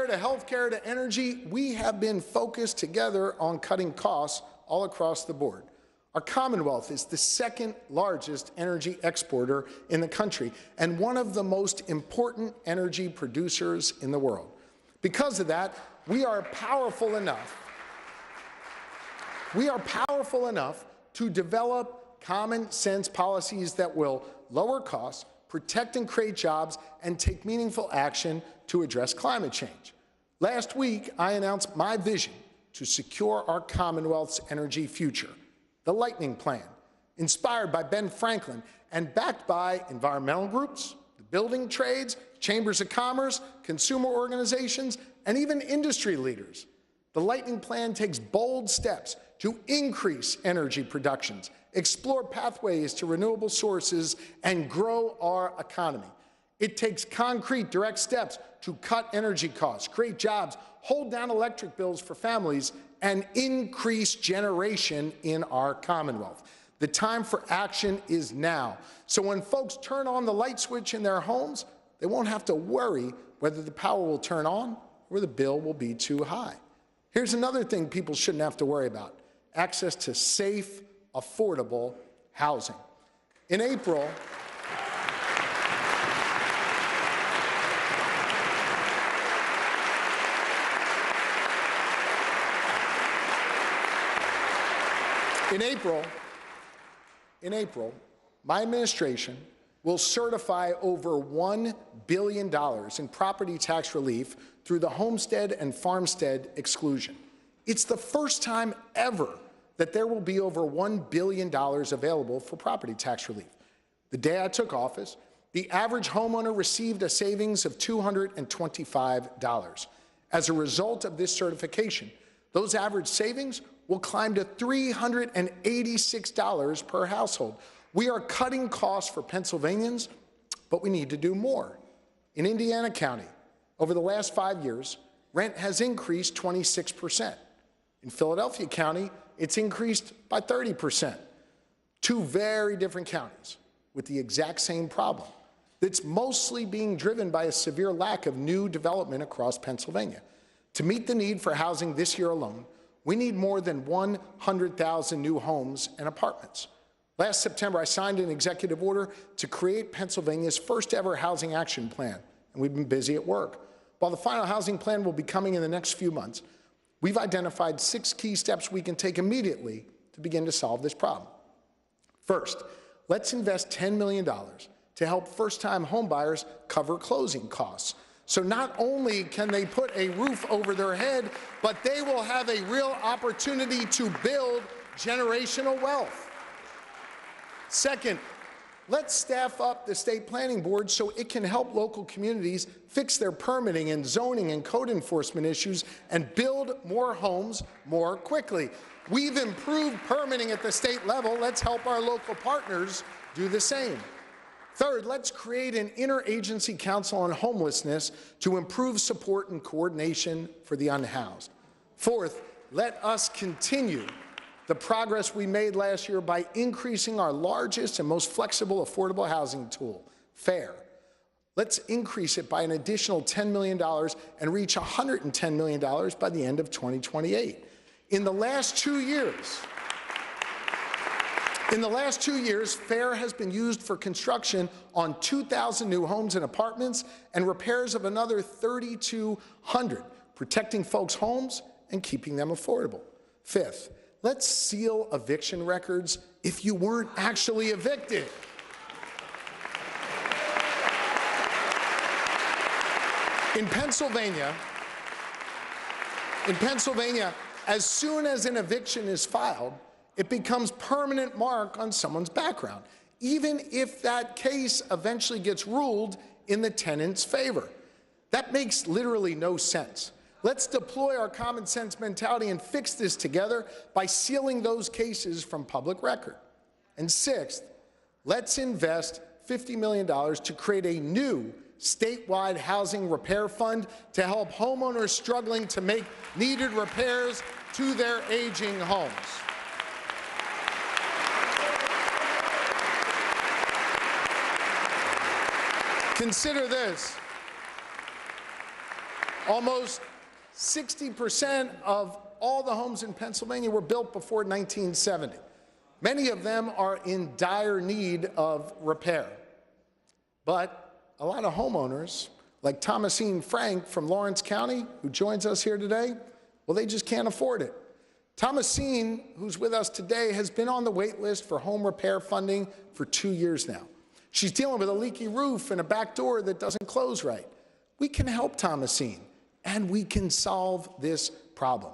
Speaker 6: to healthcare to energy, we have been focused together on cutting costs all across the board. Our Commonwealth is the second largest energy exporter in the country and one of the most important energy producers in the world. Because of that, we are powerful enough to develop common sense policies that will lower costs, protect and create jobs, and take meaningful action to address climate change. Last week, I announced my vision to secure our Commonwealth's energy future, the Lightning Plan, inspired by Ben Franklin and backed by environmental groups, the building trades, chambers of commerce, consumer organizations, and even industry leaders. The Lightning Plan takes bold steps to increase energy productions, explore pathways to renewable sources, and grow our economy. It takes concrete, direct steps to cut energy costs, create jobs, hold down electric bills for families, and increase generation in our Commonwealth. The time for action is now. So when folks turn on the light switch in their homes, they won't have to worry whether the power will turn on or the bill will be too high. Here's another thing people shouldn't have to worry about: access to safe, affordable housing. In April, my administration will certify over $1 billion in property tax relief through the homestead and farmstead exclusion. It's the first time ever that there will be over $1 billion available for property tax relief. The day I took office, the average homeowner received a savings of $225. As a result of this certification, those average savings will climb to $386 per household. We are cutting costs for Pennsylvanians, but we need to do more. In Indiana County, over the last 5 years, rent has increased 26%. In Philadelphia County, it's increased by 30%. Two very different counties with the exact same problem that's mostly being driven by a severe lack of new development across Pennsylvania. To meet the need for housing this year alone, we need more than 100,000 new homes and apartments. Last September, I signed an executive order to create Pennsylvania's first ever housing action plan, and we've been busy at work. While the final housing plan will be coming in the next few months, we've identified 6 key steps we can take immediately to begin to solve this problem. First, let's invest $10 million to help first-time homebuyers cover closing costs. So not only can they put a roof over their head, but they will have a real opportunity to build generational wealth. Second, let's staff up the state planning board so it can help local communities fix their permitting and zoning and code enforcement issues and build more homes more quickly. We've improved permitting at the state level. Let's help our local partners do the same. Third, let's create an interagency council on homelessness to improve support and coordination for the unhoused. Fourth, let us continue the progress we made last year by increasing our largest and most flexible affordable housing tool, FAIR. Let's increase it by an additional $10 million and reach $110 million by the end of 2028. In the last 2 years, FAIR has been used for construction on 2,000 new homes and apartments and repairs of another 3,200, protecting folks' homes and keeping them affordable. Fifth, let's seal eviction records if you weren't actually evicted. In Pennsylvania, as soon as an eviction is filed, it becomes permanent mark on someone's background, even if that case eventually gets ruled in the tenant's favor. That makes literally no sense. Let's deploy our common sense mentality and fix this together by sealing those cases from public record. And sixth, let's invest $50 million to create a new statewide housing repair fund to help homeowners struggling to make needed repairs to their aging homes. Consider this. Almost 60% of all the homes in Pennsylvania were built before 1970. Many of them are in dire need of repair. But a lot of homeowners, like Thomasine Frank from Lawrence County, who joins us here today, well, they just can't afford it. Thomasine, who's with us today, has been on the wait list for home repair funding for 2 years now. She's dealing with a leaky roof and a back door that doesn't close right. We can help Thomasine, and we can solve this problem.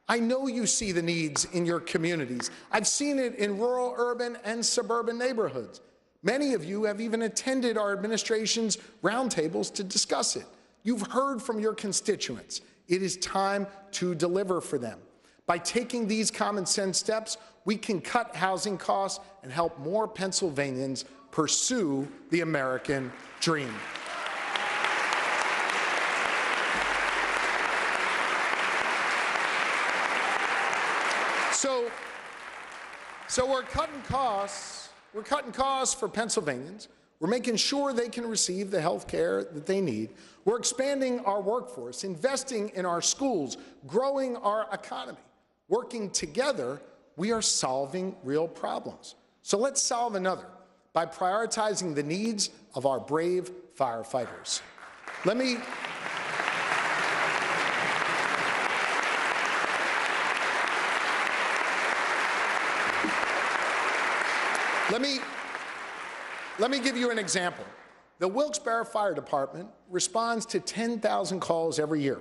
Speaker 6: I know you see the needs in your communities. I've seen it in rural, urban, and suburban neighborhoods. Many of you have even attended our administration's roundtables to discuss it. You've heard from your constituents. It is time to deliver for them. By taking these common sense steps, we can cut housing costs and help more Pennsylvanians pursue the American dream. So we're cutting costs. We're cutting costs for Pennsylvanians. We're making sure they can receive the health care that they need. We're expanding our workforce, investing in our schools, growing our economy. Working together, we are solving real problems. So let's solve another by prioritizing the needs of our brave firefighters. Let me give you an example. The Wilkes-Barre Fire Department responds to 10,000 calls every year,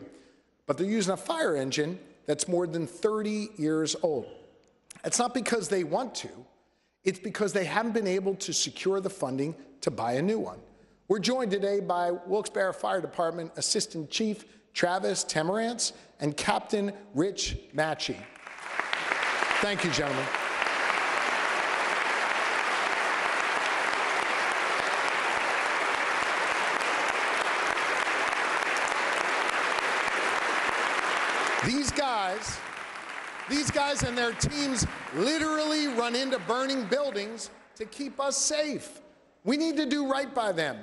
Speaker 6: but they're using a fire engine that's more than 30 years old. It's not because they want to, it's because they haven't been able to secure the funding to buy a new one. We're joined today by Wilkes-Barre Fire Department Assistant Chief Travis Temerance and Captain Rich Matchey. Thank you, gentlemen. These guys and their teams literally run into burning buildings to keep us safe. We need to do right by them.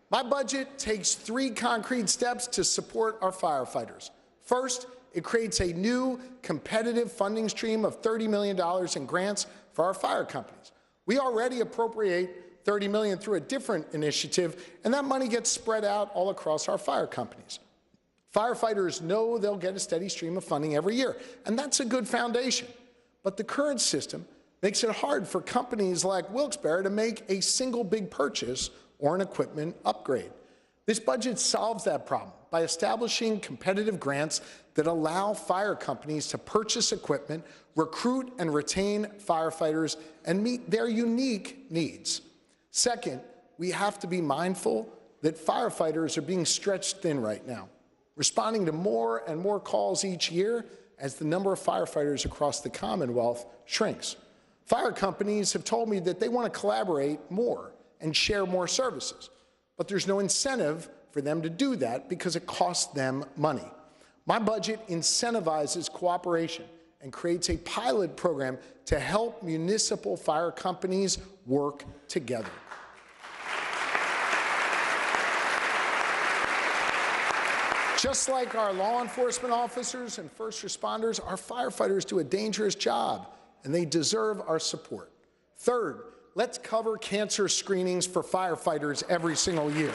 Speaker 6: My budget takes 3 concrete steps to support our firefighters. First, it creates a new competitive funding stream of $30 million in grants for our fire companies. We already appropriate $30 million through a different initiative, and that money gets spread out all across our fire companies. Firefighters know they'll get a steady stream of funding every year, and that's a good foundation. But the current system makes it hard for companies like Wilkes-Barre to make a single big purchase or an equipment upgrade. This budget solves that problem by establishing competitive grants that allow fire companies to purchase equipment, recruit and retain firefighters, and meet their unique needs. Second, we have to be mindful that firefighters are being stretched thin right now, responding to more and more calls each year as the number of firefighters across the Commonwealth shrinks. Fire companies have told me that they want to collaborate more and share more services, but there's no incentive for them to do that because it costs them money. My budget incentivizes cooperation and creates a pilot program to help municipal fire companies work together. Just like our law enforcement officers and first responders, our firefighters do a dangerous job, and they deserve our support. Third, let's cover cancer screenings for firefighters every single year.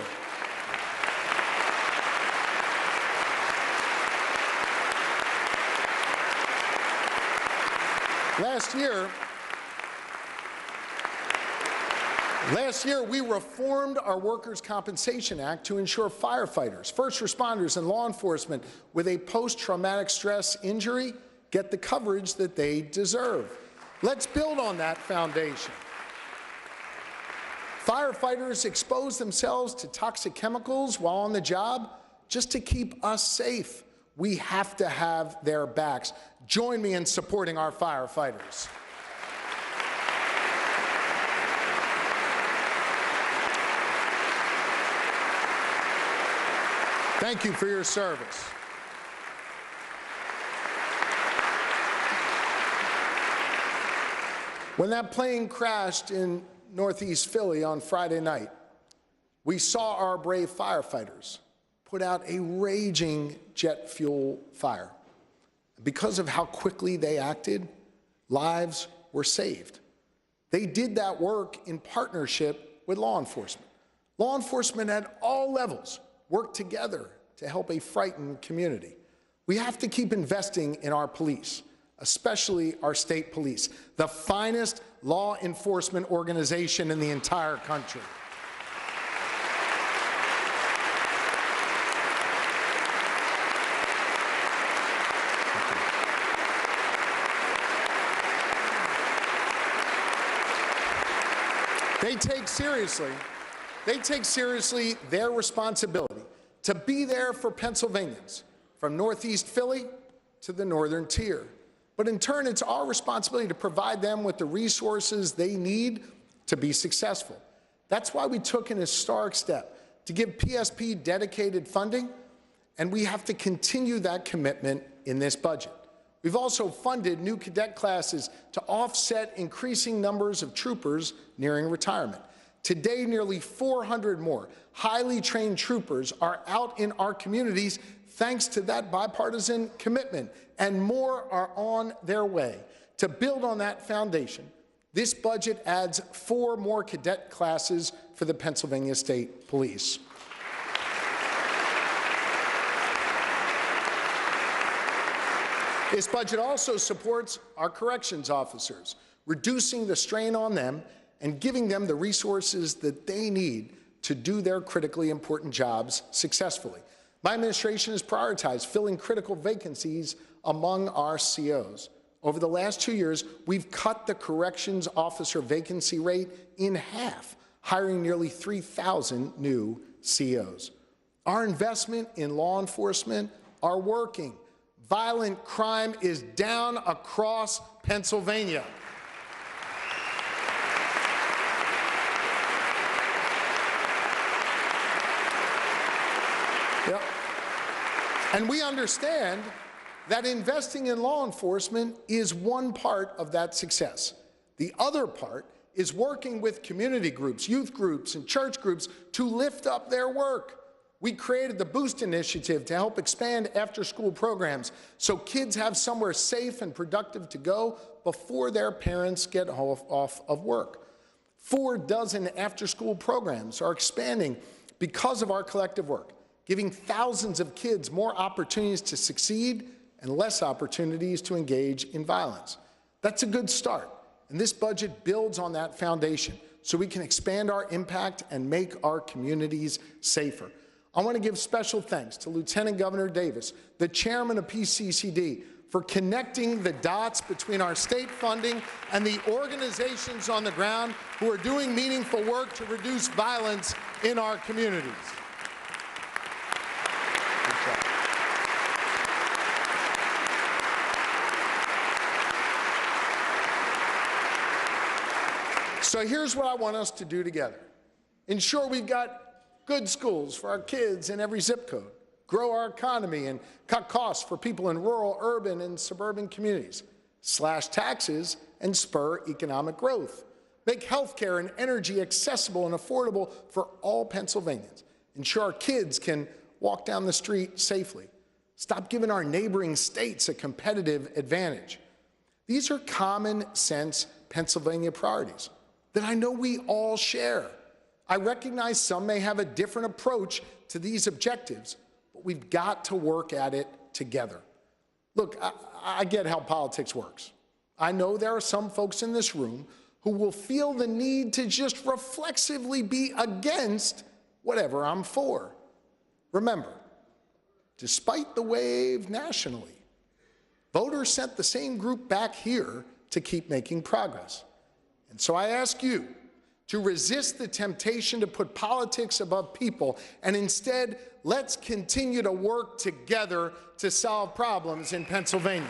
Speaker 6: Last year, we reformed our Workers' Compensation Act to ensure firefighters, first responders, and law enforcement with a post-traumatic stress injury get the coverage that they deserve. Let's build on that foundation. Firefighters expose themselves to toxic chemicals while on the job just to keep us safe. We have to have their backs. Join me in supporting our firefighters. Thank you for your service. When that plane crashed in Northeast Philly on Friday night, we saw our brave firefighters put out a raging jet fuel fire. Because of how quickly they acted, lives were saved. They did that work in partnership with law enforcement. Law enforcement at all levels work together to help a frightened community. We have to keep investing in our police, especially our state police, the finest law enforcement organization in the entire country. They take seriously their responsibility to be there for Pennsylvanians, from Northeast Philly to the Northern Tier. But in turn, it's our responsibility to provide them with the resources they need to be successful. That's why we took an historic step to give PSP dedicated funding, and we have to continue that commitment in this budget. We've also funded new cadet classes to offset increasing numbers of troopers nearing retirement. Today, nearly 400 more highly trained troopers are out in our communities thanks to that bipartisan commitment, and more are on their way. To build on that foundation, this budget adds 4 more cadet classes for the Pennsylvania State Police. This budget also supports our corrections officers, reducing the strain on them and giving them the resources that they need to do their critically important jobs successfully. My administration has prioritized filling critical vacancies among our COs. Over the last 2 years, we've cut the corrections officer vacancy rate in half, hiring nearly 3,000 new COs. Our investment in law enforcement are working. Violent crime is down across Pennsylvania. Yep. And we understand that investing in law enforcement is one part of that success. The other part is working with community groups, youth groups, and church groups to lift up their work. We created the Boost Initiative to help expand after-school programs so kids have somewhere safe and productive to go before their parents get off of work. 4 dozen after-school programs are expanding because of our collective work, giving thousands of kids more opportunities to succeed and less opportunities to engage in violence. That's a good start, and this budget builds on that foundation so we can expand our impact and make our communities safer. I want to give special thanks to Lieutenant Governor Davis, the chairman of PCCD, for connecting the dots between our state funding and the organizations on the ground who are doing meaningful work to reduce violence in our communities. So here's what I want us to do together. Ensure we've got good schools for our kids in every zip code, grow our economy and cut costs for people in rural, urban, and suburban communities, slash taxes and spur economic growth, make healthcare and energy accessible and affordable for all Pennsylvanians, ensure our kids can walk down the street safely, stop giving our neighboring states a competitive advantage. These are common sense Pennsylvania priorities that I know we all share. I recognize some may have a different approach to these objectives, but we've got to work at it together. Look, I get how politics works. I know there are some folks in this room who will feel the need to just reflexively be against whatever I'm for. Remember, despite the wave nationally, voters sent the same group back here to keep making progress. And so I ask you to resist the temptation to put politics above people, and instead, let's continue to work together to solve problems in Pennsylvania.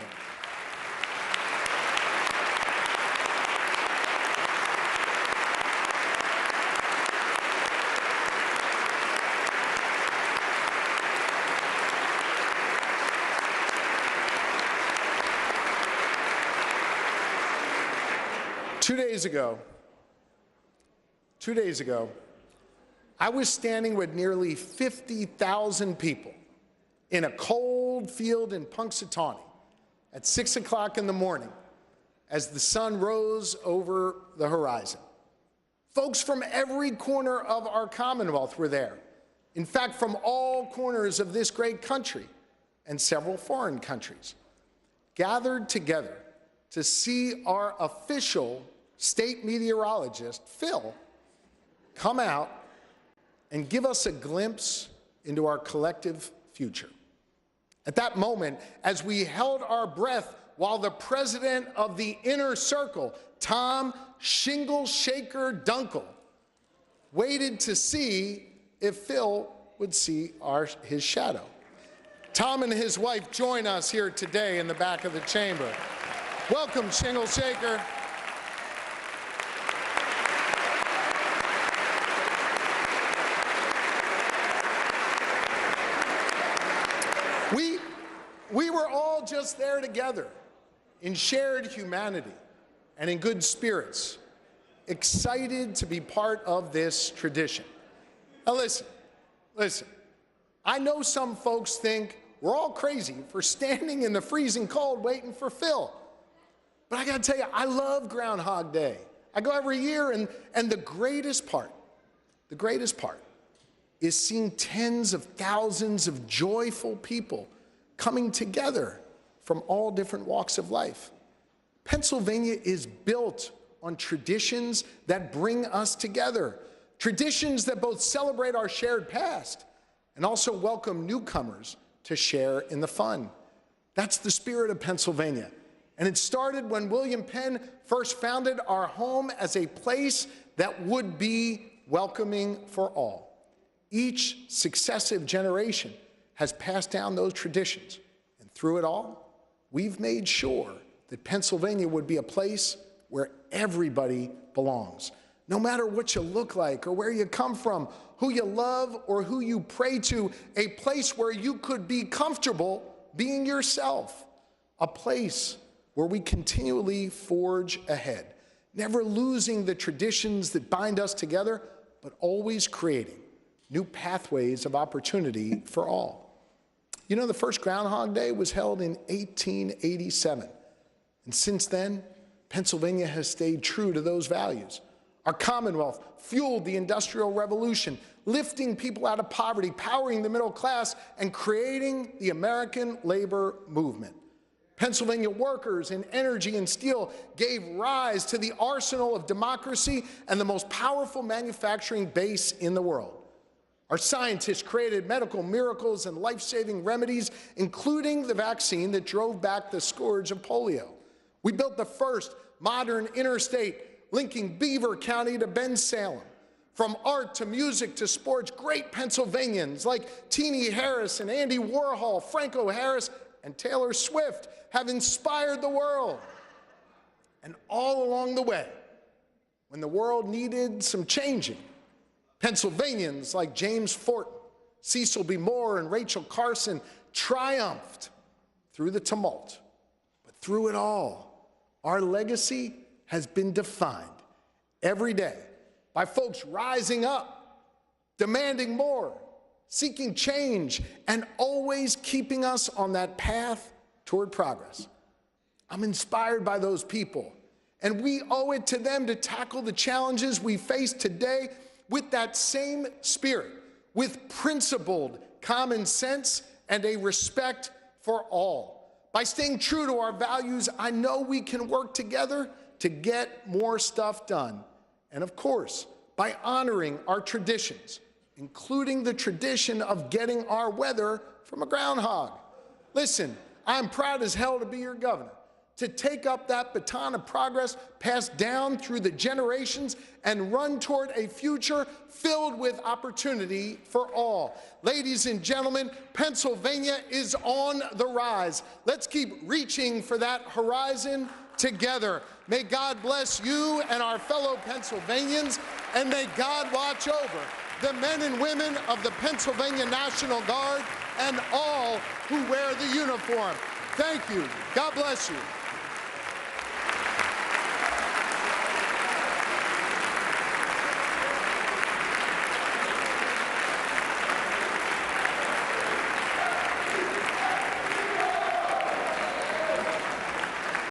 Speaker 6: Two days ago, I was standing with nearly 50,000 people in a cold field in Punxsutawney at 6 o'clock in the morning as the sun rose over the horizon. Folks from every corner of our Commonwealth were there. In fact, from all corners of this great country and several foreign countries, gathered together to see our official state meteorologist, Phil, come out and give us a glimpse into our collective future. At that moment, as we held our breath while the president of the inner circle, Tom Shingle Shaker Dunkel, waited to see if Phil would see his shadow. Tom and his wife join us here today in the back of the chamber. Welcome, Shingle Shaker. We were all just there together in shared humanity and in good spirits, excited to be part of this tradition. Now listen, I know some folks think we're all crazy for standing in the freezing cold waiting for Phil. But I gotta tell you, I love Groundhog Day. I go every year, and the greatest part is seeing tens of thousands of joyful people coming together from all different walks of life. Pennsylvania is built on traditions that bring us together, traditions that both celebrate our shared past and also welcome newcomers to share in the fun. That's the spirit of Pennsylvania. And it started when William Penn first founded our home as a place that would be welcoming for all. Each successive generation has passed down those traditions. And through it all, we've made sure that Pennsylvania would be a place where everybody belongs. No matter what you look like or where you come from, who you love or who you pray to, a place where you could be comfortable being yourself. A place where we continually forge ahead, never losing the traditions that bind us together, but always creating new pathways of opportunity for all. You know, the first Groundhog Day was held in 1887. And since then, Pennsylvania has stayed true to those values. Our Commonwealth fueled the Industrial Revolution, lifting people out of poverty, powering the middle class, and creating the American labor movement. Pennsylvania workers in energy and steel gave rise to the arsenal of democracy and the most powerful manufacturing base in the world. Our scientists created medical miracles and life-saving remedies, including the vaccine that drove back the scourge of polio. We built the first modern interstate linking Beaver County to Bensalem. From art to music to sports, great Pennsylvanians like Teenie Harris and Andy Warhol, Franco Harris, and Taylor Swift have inspired the world. And all along the way, when the world needed some changing, Pennsylvanians like James Fortin, Cecil B. Moore, and Rachel Carson triumphed through the tumult. But through it all, our legacy has been defined every day by folks rising up, demanding more, seeking change, and always keeping us on that path toward progress. I'm inspired by those people, and we owe it to them to tackle the challenges we face today with that same spirit, with principled common sense and a respect for all. By staying true to our values, I know we can work together to get more stuff done. And of course, by honoring our traditions, including the tradition of getting our weather from a groundhog. Listen, I'm proud as hell to be your governor, to take up that baton of progress passed down through the generations and run toward a future filled with opportunity for all. Ladies and gentlemen, Pennsylvania is on the rise. Let's keep reaching for that horizon together. May God bless you and our fellow Pennsylvanians, and may God watch over the men and women of the Pennsylvania National Guard and all who wear the uniform. Thank you. God bless you.